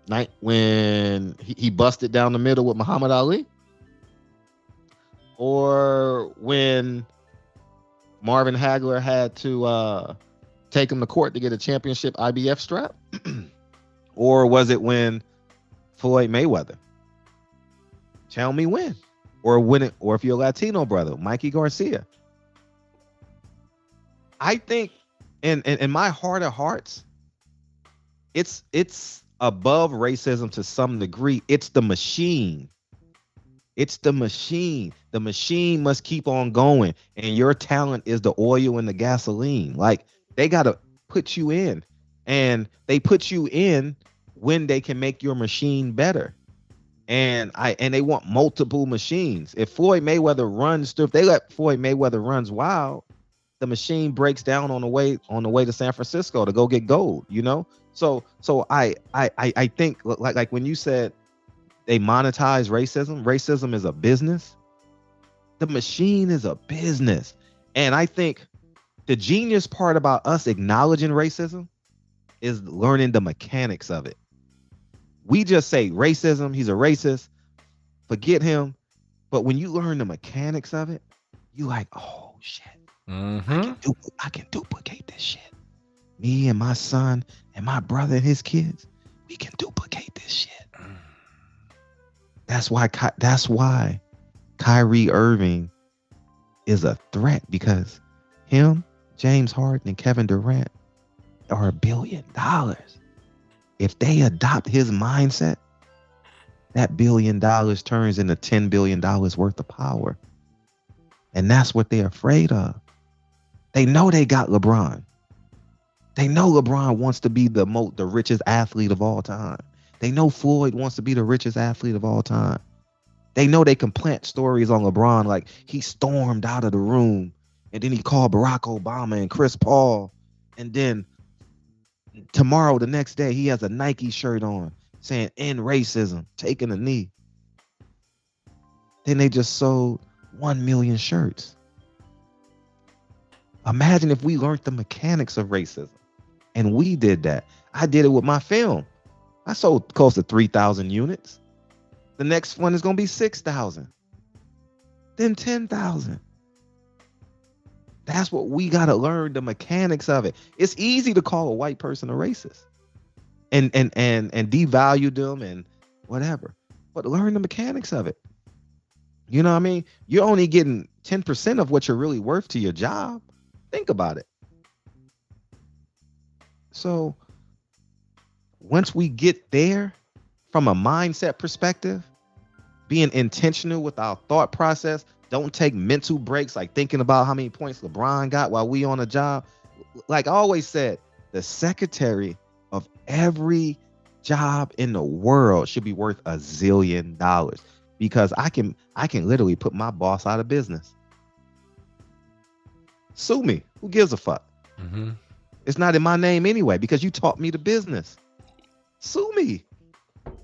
Night when he busted down the middle with Muhammad Ali? Or when Marvin Hagler had to take him to court to get a championship IBF strap? Or was it when Floyd Mayweather? Tell me when. Or if you're a Latino brother, Mikey Garcia. I think in my heart of hearts, it's above racism to some degree. It's the machine. It's the machine. The machine must keep on going. And your talent is the oil and the gasoline. Like, they got to put you in. And they put you in when they can make your machine better. And they want multiple machines. If Floyd Mayweather runs, if they let Floyd Mayweather runs wild, the machine breaks down on the way to San Francisco to go get gold, you know? So I think like when you said they monetize racism is a business. The machine is a business. And I think the genius part about us acknowledging racism is learning the mechanics of it. We just say racism, he's a racist, forget him. But when you learn the mechanics of it, you like, oh shit, I can duplicate this shit. Me and my son and my brother and his kids, we can duplicate this shit. That's why Kyrie Irving is a threat, because him, James Harden, and Kevin Durant are $1 billion. If they adopt his mindset, that $1 billion turns into $10 billion worth of power. And that's what they're afraid of. They know they got LeBron. They know LeBron wants to be the richest athlete of all time. They know Floyd wants to be the richest athlete of all time. They know they can plant stories on LeBron like he stormed out of the room and then he called Barack Obama and Chris Paul. And then tomorrow, the next day, he has a Nike shirt on saying end racism, taking a knee. Then they just sold 1 million shirts. Imagine if we learned the mechanics of racism. And we did that. I did it with my film. I sold close to 3,000 units. The next one is going to be 6,000. Then 10,000. That's what we got to learn, the mechanics of it. It's easy to call a white person a racist and devalue them and whatever. But learn the mechanics of it. You know what I mean? You're only getting 10% of what you're really worth to your job. Think about it. So once we get there from a mindset perspective, being intentional with our thought process, don't take mental breaks like thinking about how many points LeBron got while we on a job. Like I always said, the secretary of every job in the world should be worth $1 zillion, because I can literally put my boss out of business. Sue me. Who gives a fuck? Mm-hmm. It's not in my name anyway, because you taught me the business. Sue me.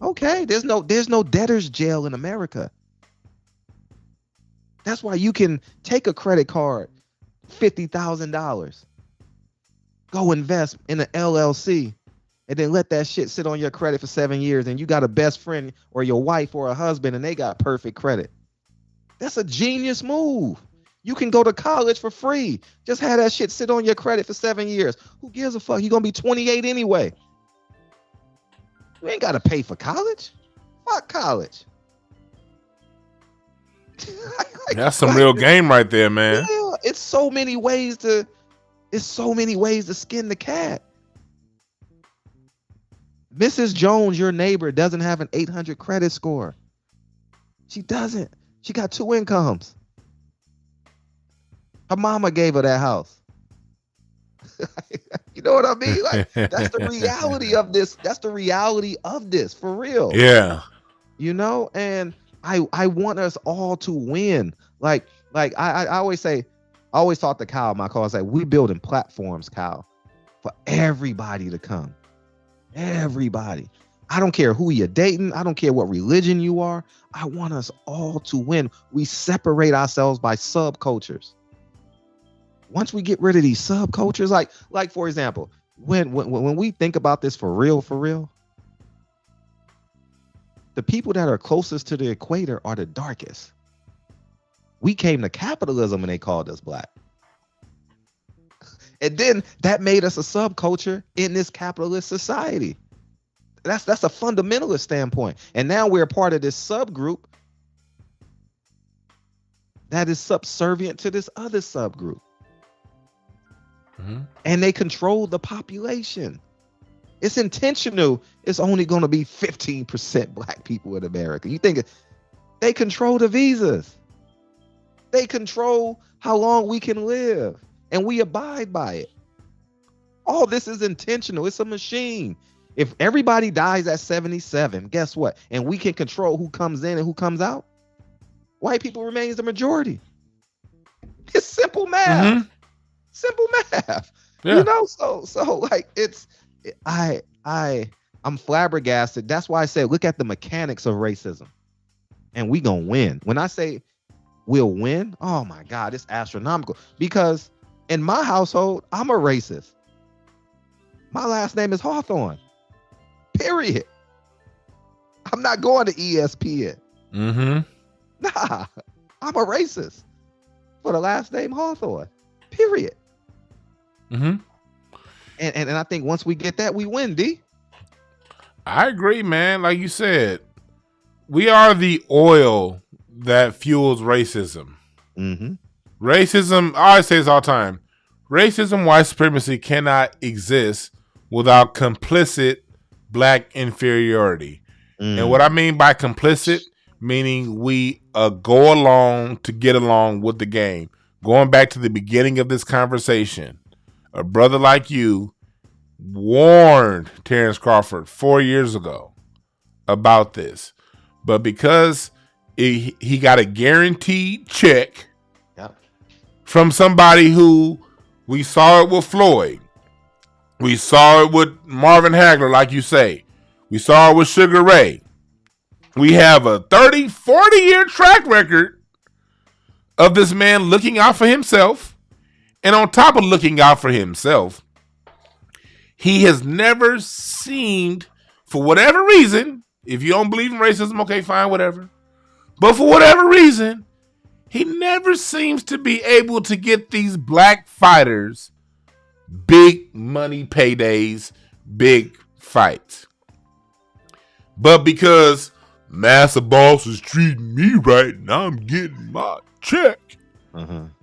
Okay, there's no debtor's jail in America. That's why you can take a credit card, $50,000, go invest in an LLC, and then let that shit sit on your credit for 7 years, and you got a best friend or your wife or a husband, and they got perfect credit. That's a genius move. You can go to college for free. Just have that shit sit on your credit for 7 years. Who gives a fuck? You're going to be 28 anyway. You ain't got to pay for college. Fuck college. That's some real game right there, man. Yeah, it's so many ways to skin the cat. Mrs. Jones, your neighbor, doesn't have an 800 credit score. She doesn't. She got 2 incomes. Her mama gave her that house. You know what I mean? Like, that's the reality of this. That's the reality of this, for real. Yeah. You know, and I want us all to win. Like I always say, I always talk to Kyle, my call, I say, we building platforms, Kyle, for everybody to come. Everybody. I don't care who you're dating. I don't care what religion you are. I want us all to win. We separate ourselves by subcultures. Once we get rid of these subcultures, like for example, when we think about this for real, the people that are closest to the equator are the darkest. We came to capitalism and they called us black. And then that made us a subculture in this capitalist society. That's a fundamentalist standpoint. And now we're part of this subgroup that is subservient to this other subgroup. Mm-hmm. And they control the population. It's intentional. It's only going to be 15% black people in America. You think they control the visas. They control how long we can live, and we abide by it. All this is intentional. It's a machine. If everybody dies at 77, guess what? And we can control who comes in and who comes out. White people remains the majority. It's simple math. Mm-hmm. Simple math. Yeah. You know, so like I'm flabbergasted. That's why I say look at the mechanics of racism, and we gonna win. When I say we'll win, oh my God, it's astronomical. Because in my household, I'm a racist. My last name is Hawthorne. Period. I'm not going to ESPN. Mm-hmm. Nah, I'm a racist for the last name Hawthorne. Period. Mm-hmm. And I think once we get that, we win, D. I agree, man. Like you said, we are the oil that fuels racism. Mm-hmm. Racism, I always say this all the time. Racism, white supremacy cannot exist without complicit black inferiority. And what I mean by complicit, meaning we go along to get along with the game. Going back to the beginning of this conversation, a brother like you warned Terence Crawford 4 years ago about this. But because he got a guaranteed check from somebody who, we saw it with Floyd, we saw it with Marvin Hagler, like you say, we saw it with Sugar Ray. We have a 30, 40-year track record of this man looking out for himself. And on top of looking out for himself, he has never seemed, for whatever reason, if you don't believe in racism, okay, fine, whatever. But for whatever reason, he never seems to be able to get these black fighters big money paydays, big fights. But because Massa Boss is treating me right and I'm getting my check,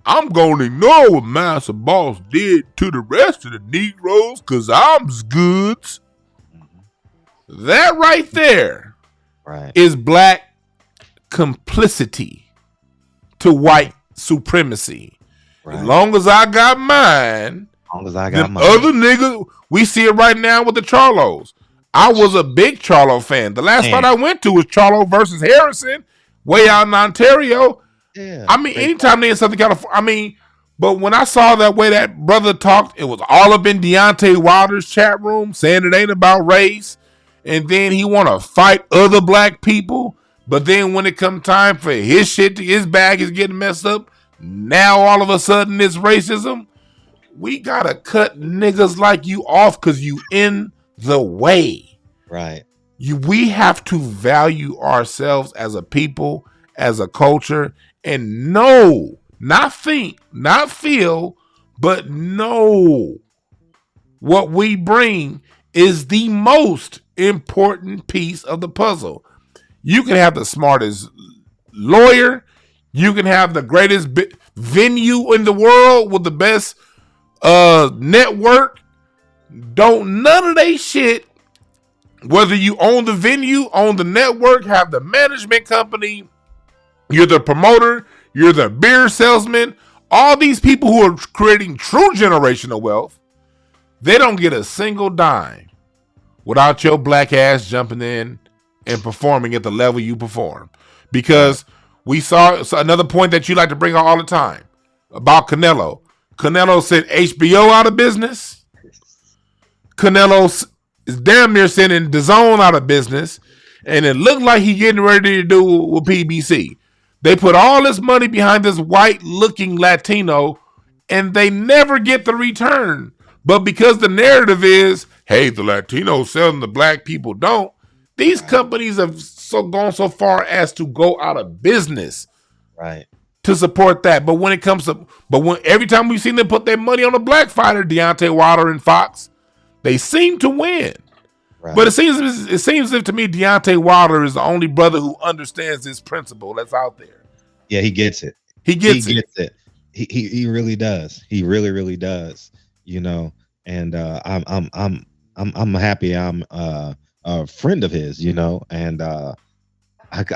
I'm going to ignore what Massa Boss did to the rest of the Negroes because I'm goods. That right there is black complicity to white supremacy. As long as I got mine, other niggas, we see it right now with the Charlos. I was a big Charlo fan. The last fight I went to was Charlo versus Harrison, way out in Ontario. Yeah, I mean, anytime they in Southern California, but when I saw that way that brother talked, it was all up in Deontay Wilder's chat room saying it ain't about race. And then he want to fight other black people. But then when it come time for his shit, his bag is getting messed up. Now all of a sudden it's racism. We got to cut niggas like you off because you in the way. Right. We have to value ourselves as a people, as a culture, and know, not think, not feel, but know what we bring is the most important piece of the puzzle. You can have the smartest lawyer, you can have the greatest venue in the world with the best network. Don't none of they shit, whether you own the venue, own the network, have the management company, you're the promoter, you're the beer salesman, all these people who are creating true generational wealth, they don't get a single dime without your black ass jumping in and performing at the level you perform. Because we saw another point that you like to bring up all the time about Canelo. Canelo sent HBO out of business. Canelo is damn near sending DAZN out of business. And it looked like he getting ready to do with PBC. They put all this money behind this white-looking Latino, and they never get the return. But because the narrative is, hey, the Latinos selling, the black people don't, these companies have gone so far as to go out of business, right, to support that. But when it comes to, every time we've seen them put their money on a black fighter, Deontay Wilder and Fox, they seem to win. Right. But it seems as if to me Deontay Wilder is the only brother who understands this principle that's out there. Yeah, he gets it. He gets it. He really does. He really, really does. You know, and I'm happy I'm a friend of his, you know, and I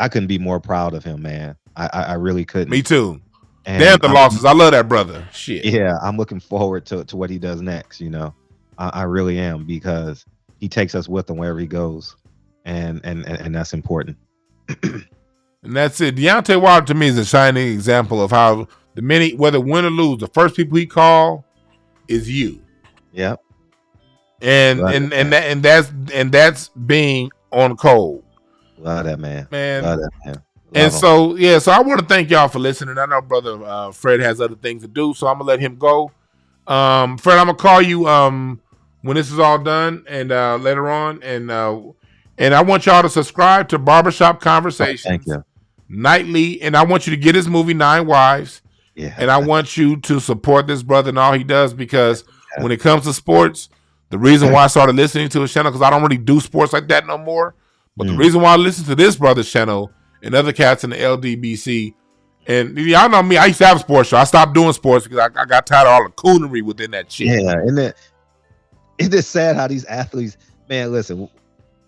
couldn't be more proud of him, man. I really couldn't. Me too. And damn the losses. I love that brother. Shit. Yeah, I'm looking forward to what he does next, you know. I really am, because he takes us with him wherever he goes, and that's important. And that's it. Deontay Wilder to me is a shining example of how the many, whether win or lose, the first people he called is you. Yep. And that's being on cold. Love that, man. Man. Love that, man. And so I want to thank y'all for listening. I know brother Fred has other things to do, so I'm gonna let him go. Fred, I'm gonna call you when this is all done and later on, and I want y'all to subscribe to Barbershop Conversations nightly, and I want you to get his movie 9 Wives. Yeah. And I want you to support this brother and all he does, because when it comes to sports, the reason why I started listening to his channel, because I don't really do sports like that no more, but the reason why I listen to this brother's channel and other cats in the LDBC, and y'all know me, I used to have a sports show. I stopped doing sports because I got tired of all the coonery within that shit. Yeah, and it is sad how these athletes, man, listen,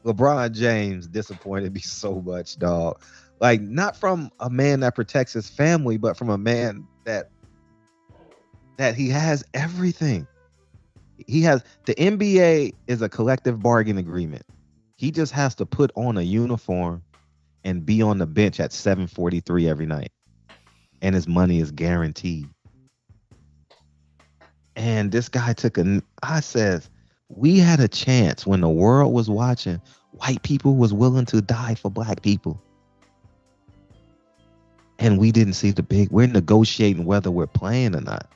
LeBron James disappointed me so much, dog. Like, not from a man that protects his family, but from a man that he has everything. He has, the NBA is a collective bargain agreement. He just has to put on a uniform and be on the bench at 7:43 every night, and his money is guaranteed. And this guy I says, we had a chance when the world was watching. White people was willing to die for black people. And we didn't see we're negotiating whether we're playing or not.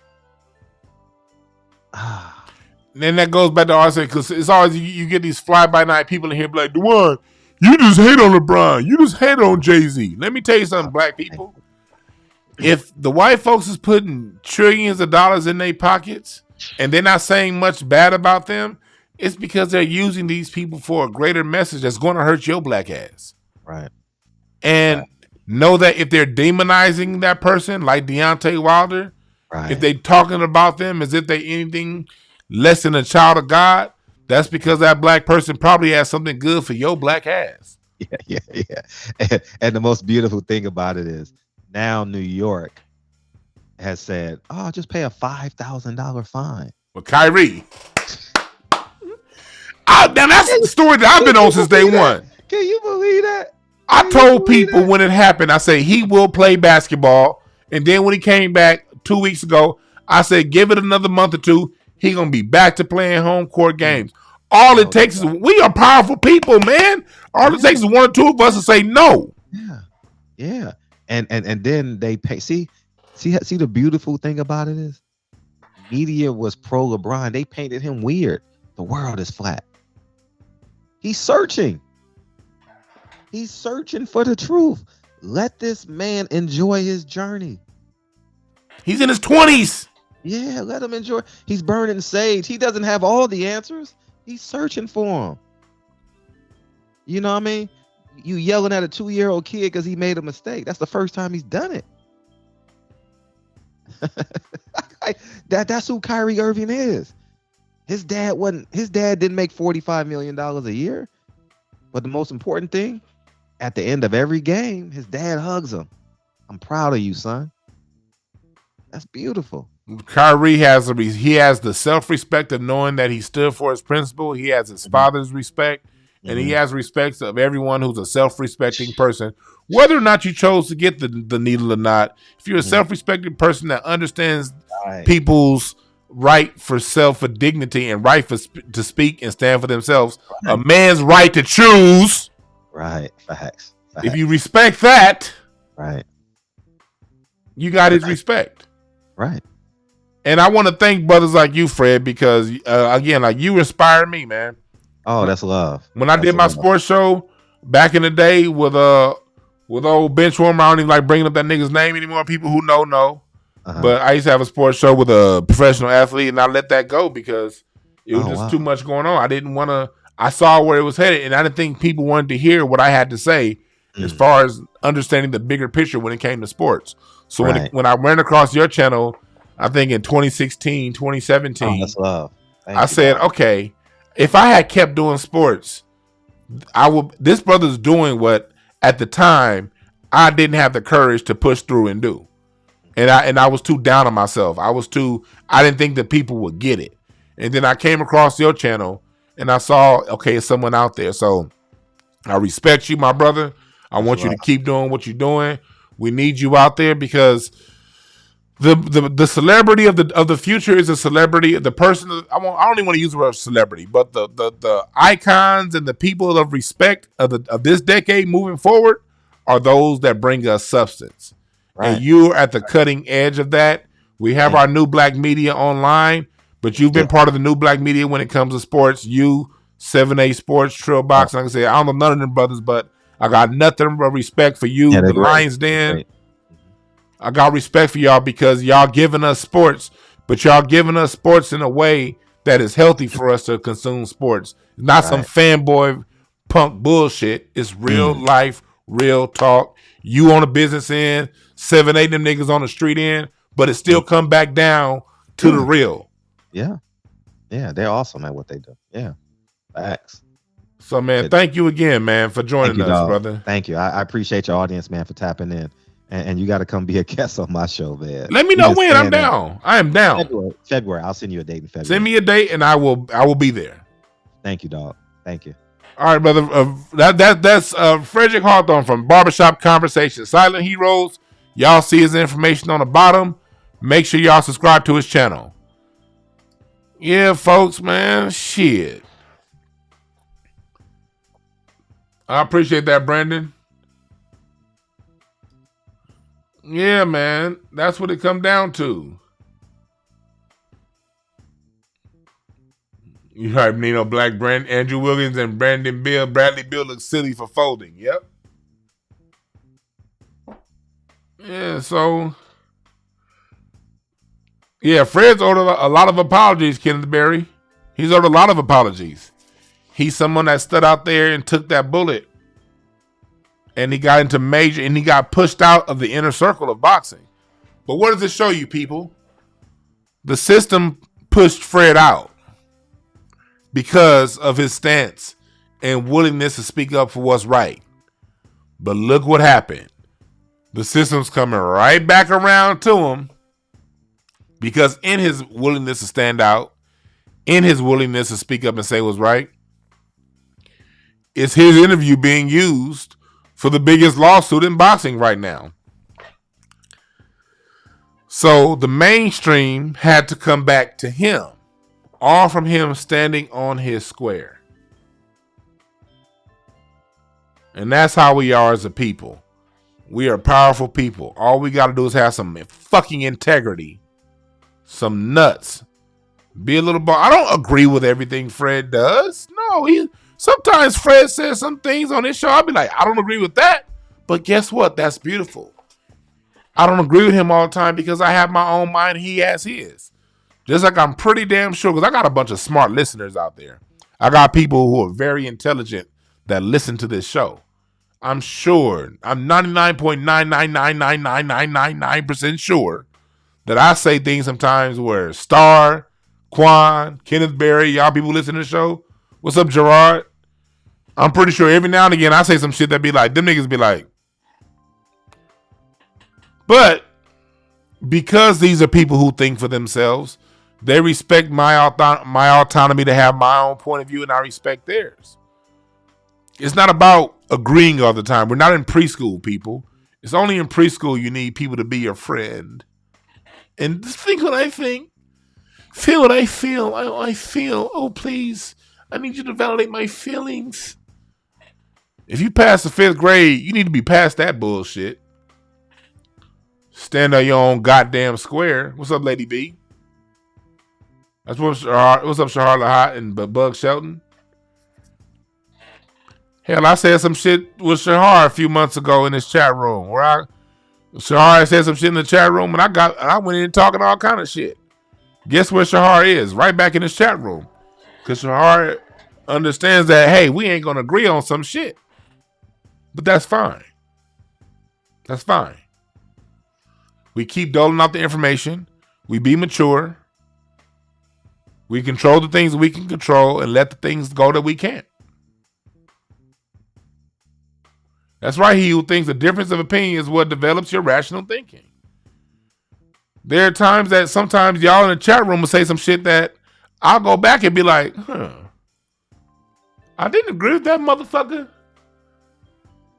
Then that goes back to RC, because it's always you get these fly-by-night people in here be like, DeJuan, you just hate on LeBron. You just hate on Jay-Z. Let me tell you something, black people. If the white folks is putting trillions of dollars in their pockets and they're not saying much bad about them, it's because they're using these people for a greater message that's going to hurt your black ass. Right. And know that if they're demonizing that person, like Deontay Wilder, if they talking about them as if they anything less than a child of God, that's because that black person probably has something good for your black ass. Yeah. And the most beautiful thing about it is now New York has said, "Oh, just pay a $5,000 fine." But Kyrie, now that's the story that I've been on since day one. Can you believe that? I told people when it happened, I said he will play basketball, and then when he came back 2 weeks ago, I said give it another month or two, he gonna be back to playing home court games. All it takes is, we are powerful people, man. All it takes is one or two of us to say no. Yeah. And then they pay. See the beautiful thing about it is, media was pro LeBron. They painted him weird. The world is flat. He's searching. He's searching for the truth. Let this man enjoy his journey. He's in his 20s. Yeah, let him enjoy. He's burning sage. He doesn't have all the answers. He's searching for them. You know what I mean? You yelling at a 2-year-old kid because he made a mistake. That's the first time he's done it. That's who Kyrie Irving is. His dad didn't make $45 million a year. But the most important thing, at the end of every game, his dad hugs him. I'm proud of you, son. That's beautiful. Kyrie has the self-respect of knowing that he stood for his principle. He has his father's respect, and he has respect of everyone who's a self-respecting person. Whether or not you chose to get the needle or not, if you're a self-respecting person that understands people's right for self, for dignity, and right to speak and stand for themselves, a man's right to choose. Right, facts. If you respect that, you got his respect. Right. And I want to thank brothers like you, Fred, because again, like, you inspire me, man. Oh, that's love. When I did my sports show back in the day with old Benchwarmer, I don't even like bringing up that nigga's name anymore. People who know. But I used to have a sports show with a professional athlete, and I let that go because it was just too much going on. I didn't want to. I saw where it was headed, and I didn't think people wanted to hear what I had to say as far as understanding the bigger picture when it came to sports. So when I ran across your channel, I think in 2016, 2017, that's love. I said, okay, if I had kept doing sports, this brother's doing what at the time I didn't have the courage to push through and do. And I was too down on myself. I didn't think that people would get it. And then I came across your channel and I saw, okay, it's someone out there. So I respect you, my brother. I want you to keep doing what you're doing. We need you out there because The celebrity of the future is a celebrity. The person I don't even want to use the word celebrity, but the icons and the people of respect of this decade moving forward are those that bring us substance. Right. And you're at the cutting edge of that. We have our new black media online, but you've been part of the new black media when it comes to sports. You 7A Sports, Trill Boxing. Like I said, I don't know none of them brothers, but I got nothing but respect for you, the Lions Den. I got respect for y'all because y'all giving us sports, but y'all giving us sports in a way that is healthy for us to consume sports. Not some fanboy punk bullshit. It's real life, real talk. You on the business end, 7-8 them niggas on the street end, but it still come back down to the real. Yeah. Yeah, they're awesome at what they do. Yeah. Facts. So, man, thank you again, man, for joining us, brother. Thank you. I appreciate your audience, man, for tapping in. And you got to come be a guest on my show, man. Let me know when. I'm down. I am down. February. I'll send you a date in February. Send me a date, and I will be there. Thank you, dog. Thank you. All right, brother. That's Cedrick Hawthorne from Barbershop Conversations. Silent Heroes. Y'all see his information on the bottom. Make sure y'all subscribe to his channel. Yeah, folks, man. Shit. I appreciate that, Brandon. Yeah, man. That's what it come down to. You heard Nino Black, Andrew Williams, and Brandon Bill. Bradley Bill looks silly for folding. Yep. Yeah, so. Yeah, Fred's ordered a lot of apologies, Kenneth Berry. He's ordered a lot of apologies. He's someone that stood out there and took that bullet. And he got into and he got pushed out of the inner circle of boxing. But what does it show you, people? The system pushed Fred out because of his stance and willingness to speak up for what's right. But look what happened. The system's coming right back around to him because in his willingness to stand out, in his willingness to speak up and say what's right, it's his interview being used for the biggest lawsuit in boxing right now. So the mainstream had to come back to him, all from him standing on his square. And that's how we are as a people. We are powerful people. All we got to do is have some fucking integrity, some nuts. Be a little ball. I don't agree with everything Fred does. No, sometimes Fred says some things on his show. I'll be like, I don't agree with that. But guess what? That's beautiful. I don't agree with him all the time because I have my own mind. He has his. Just like I'm pretty damn sure, because I got a bunch of smart listeners out there. I got people who are very intelligent that listen to this show. I'm sure, I'm 99.9999999% sure that I say things sometimes where Star, Quan, Kenneth Berry, y'all people listen to the show. What's up, Gerard? I'm pretty sure every now and again I say some shit that be like, them niggas be like. But because these are people who think for themselves, they respect my autonomy to have my own point of view, and I respect theirs. It's not about agreeing all the time. We're not in preschool, people. It's only in preschool you need people to be your friend. And think what I think. Feel what I feel. I feel. Oh, please. I need you to validate my feelings. If you pass the 5th grade, you need to be past that bullshit. Stand on your own goddamn square. What's up, Lady B? What's up, Shahar Hot and Bug Shelton? Hell, I said some shit with Shahar a few months ago in this chat room where Shahar said some shit in the chat room and I went in talking all kind of shit. Guess where Shahar is? Right back in his chat room. Because Shahar understands that, hey, we ain't going to agree on some shit. But that's fine. That's fine. We keep doling out the information. We be mature. We control the things we can control and let the things go that we can't. That's right. He who thinks the difference of opinion is what develops your rational thinking. There are times that sometimes y'all in the chat room will say some shit that I'll go back and be like, I didn't agree with that motherfucker.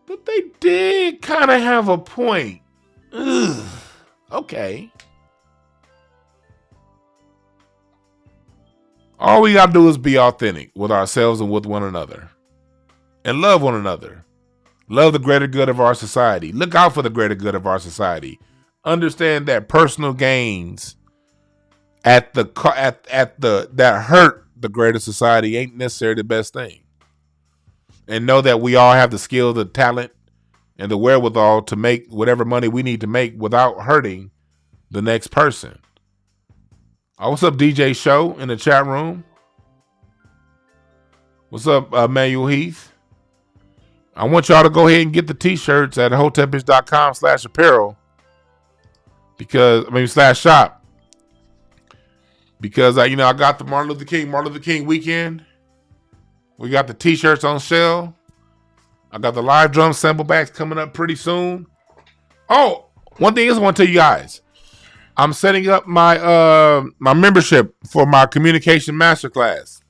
But they did kind of have a point. Ugh. Okay. All we got to do is be authentic with ourselves and with one another. And love one another. Love the greater good of our society. Look out for the greater good of our society. Understand that personal gains that hurt the greater society ain't necessarily the best thing. And know that we all have the skill, the talent, and the wherewithal to make whatever money we need to make without hurting the next person. What's up, DJ Show in the chat room? What's up, Manuel Heath? I want y'all to go ahead and get the t-shirts at hotepish.com/apparel /shop. Because I got the Martin Luther King weekend. We got the t-shirts on sale. I got the live drum sample bags coming up pretty soon. Oh, one thing I want to tell you guys. I'm setting up my my membership for my communication masterclass.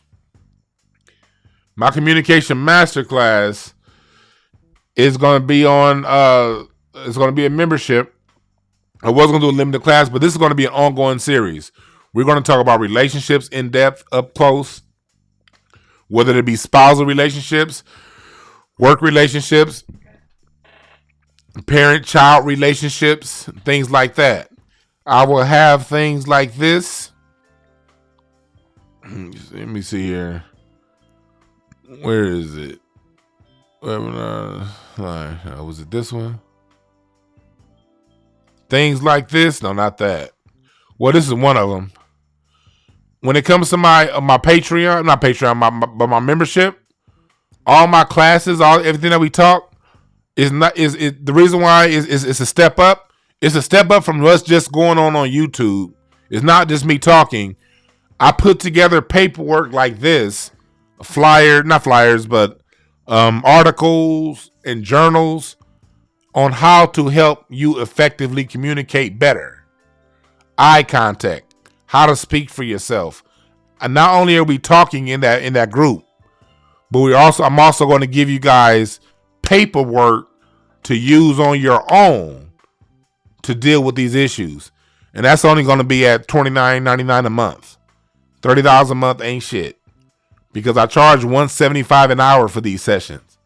My communication masterclass is going to be on it's going to be a membership. I was going to do a limited class, but this is going to be an ongoing series. We're going to talk about relationships in depth, up close, whether it be spousal relationships, work relationships, parent-child relationships, things like that. I will have things like this. Let me see here. Where is it? Was it this one? Things like this? No, not that. Well, this is one of them. When it comes to my Patreon, not Patreon, but my membership, all my classes, everything that we talk is the reason why is a step up. It's a step up from what's just going on YouTube. It's not just me talking. I put together paperwork like this, not flyers, but articles and journals on how to help you effectively communicate better. Eye contact, how to speak for yourself. And not only are we talking in that group, but I'm also going to give you guys paperwork to use on your own to deal with these issues. And that's only going to be at $29.99 a month. $30 a month ain't shit. Because I charge $175 an hour for these sessions.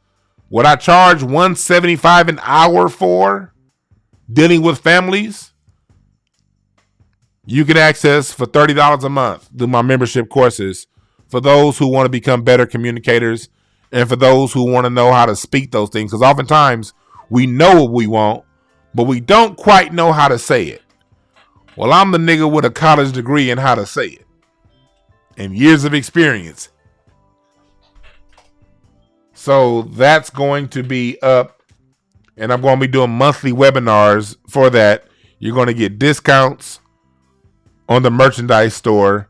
What I charge $175 an hour for dealing with families, you can access for $30 a month through my membership courses for those who want to become better communicators and for those who want to know how to speak those things. Because oftentimes we know what we want, but we don't quite know how to say it. Well, I'm the nigga with a college degree in how to say it and years of experience. So that's going to be up, and I'm going to be doing monthly webinars for that. You're going to get discounts on the merchandise store,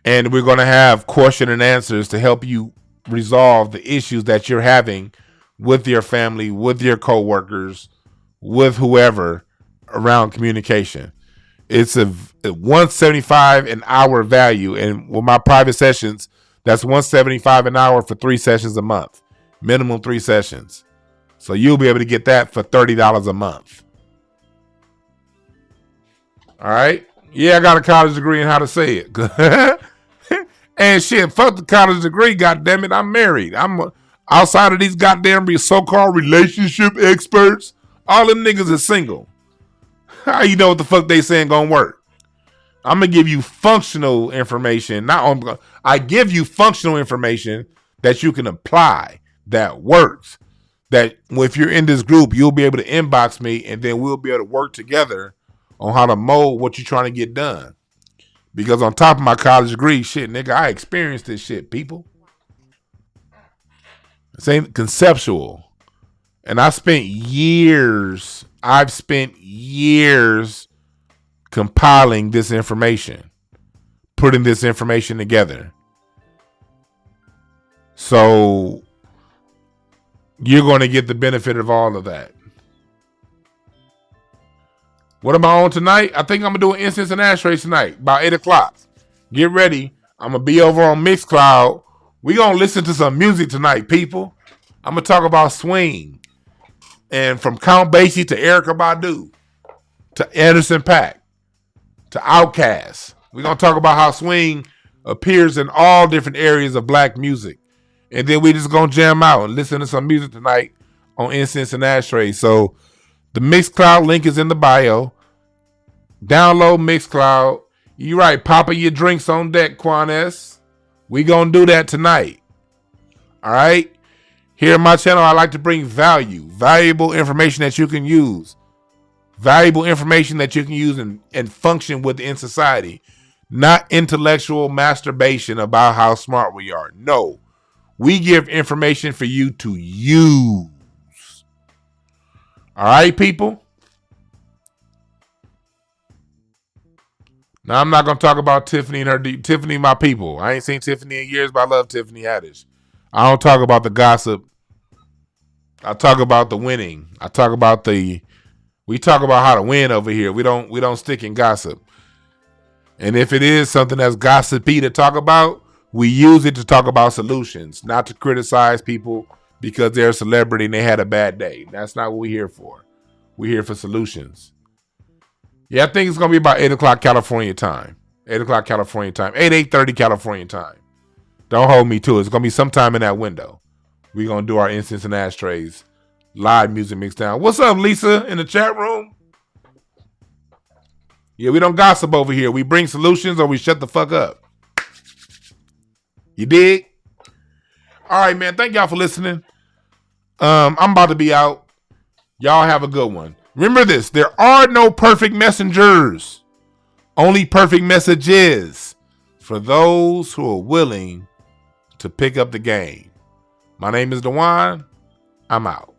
and we're going to have question and answers to help you resolve the issues that you're having with your family, with your coworkers, with whoever around communication. It's a $175 an hour value, and with my private sessions, that's $175 an hour for 3 sessions a month, minimum 3 sessions. So you'll be able to get that for $30 a month. All right. Yeah, I got a college degree in how to say it. And shit, fuck the college degree, goddammit. I'm married. I'm outside of these goddamn so-called relationship experts. All them niggas are single. How you know what the fuck they saying gonna work? I'm gonna give you functional information. I give you functional information that you can apply, that works. That if you're in this group, you'll be able to inbox me, and then we'll be able to work together on how to mold what you're trying to get done. Because on top of my college degree, shit, nigga, I experienced this shit, people. This ain't conceptual. And I've spent years compiling this information, putting this information together. So you're going to get the benefit of all of that. What am I on tonight? I think I'm going to do an incense and ashtrays tonight, about 8 o'clock. Get ready. I'm going to be over on Mixcloud. We're going to listen to some music tonight, people. I'm going to talk about swing. And from Count Basie to Erykah Badu, to Anderson .Paak, to Outkast. We're going to talk about how swing appears in all different areas of black music. And then we just gonna jam out and listen to some music tonight on Incense and Ashtrays. So the Mixcloud link is in the bio. Download Mixcloud. You right, popping your drinks on deck, Quanes. We gonna do that tonight. All right. Here on my channel, I like to bring valuable information that you can use. Valuable information that you can use and function within society. Not intellectual masturbation about how smart we are. No. We give information for you to use. All right, people? Now, I'm not going to talk about Tiffany and her... Tiffany, my people. I ain't seen Tiffany in years, but I love Tiffany Haddish. I don't talk about the gossip. I talk about the winning. I talk about we talk about how to win over here. We don't stick in gossip. And if it is something that's gossipy to talk about, we use it to talk about solutions, not to criticize people because they're a celebrity and they had a bad day. That's not what we're here for. We're here for solutions. Yeah, I think it's going to be about 8 o'clock California time. 8 o'clock California time. 8:30 California time. Don't hold me to it. It's going to be sometime in that window. We're going to do our Incense and Ashtrays live music mix down. What's up, Lisa, in the chat room? Yeah, we don't gossip over here. We bring solutions or we shut the fuck up. You dig? All right, man. Thank y'all for listening. I'm about to be out. Y'all have a good one. Remember this. There are no perfect messengers. Only perfect messages for those who are willing to pick up the game. My name is Dwan. I'm out.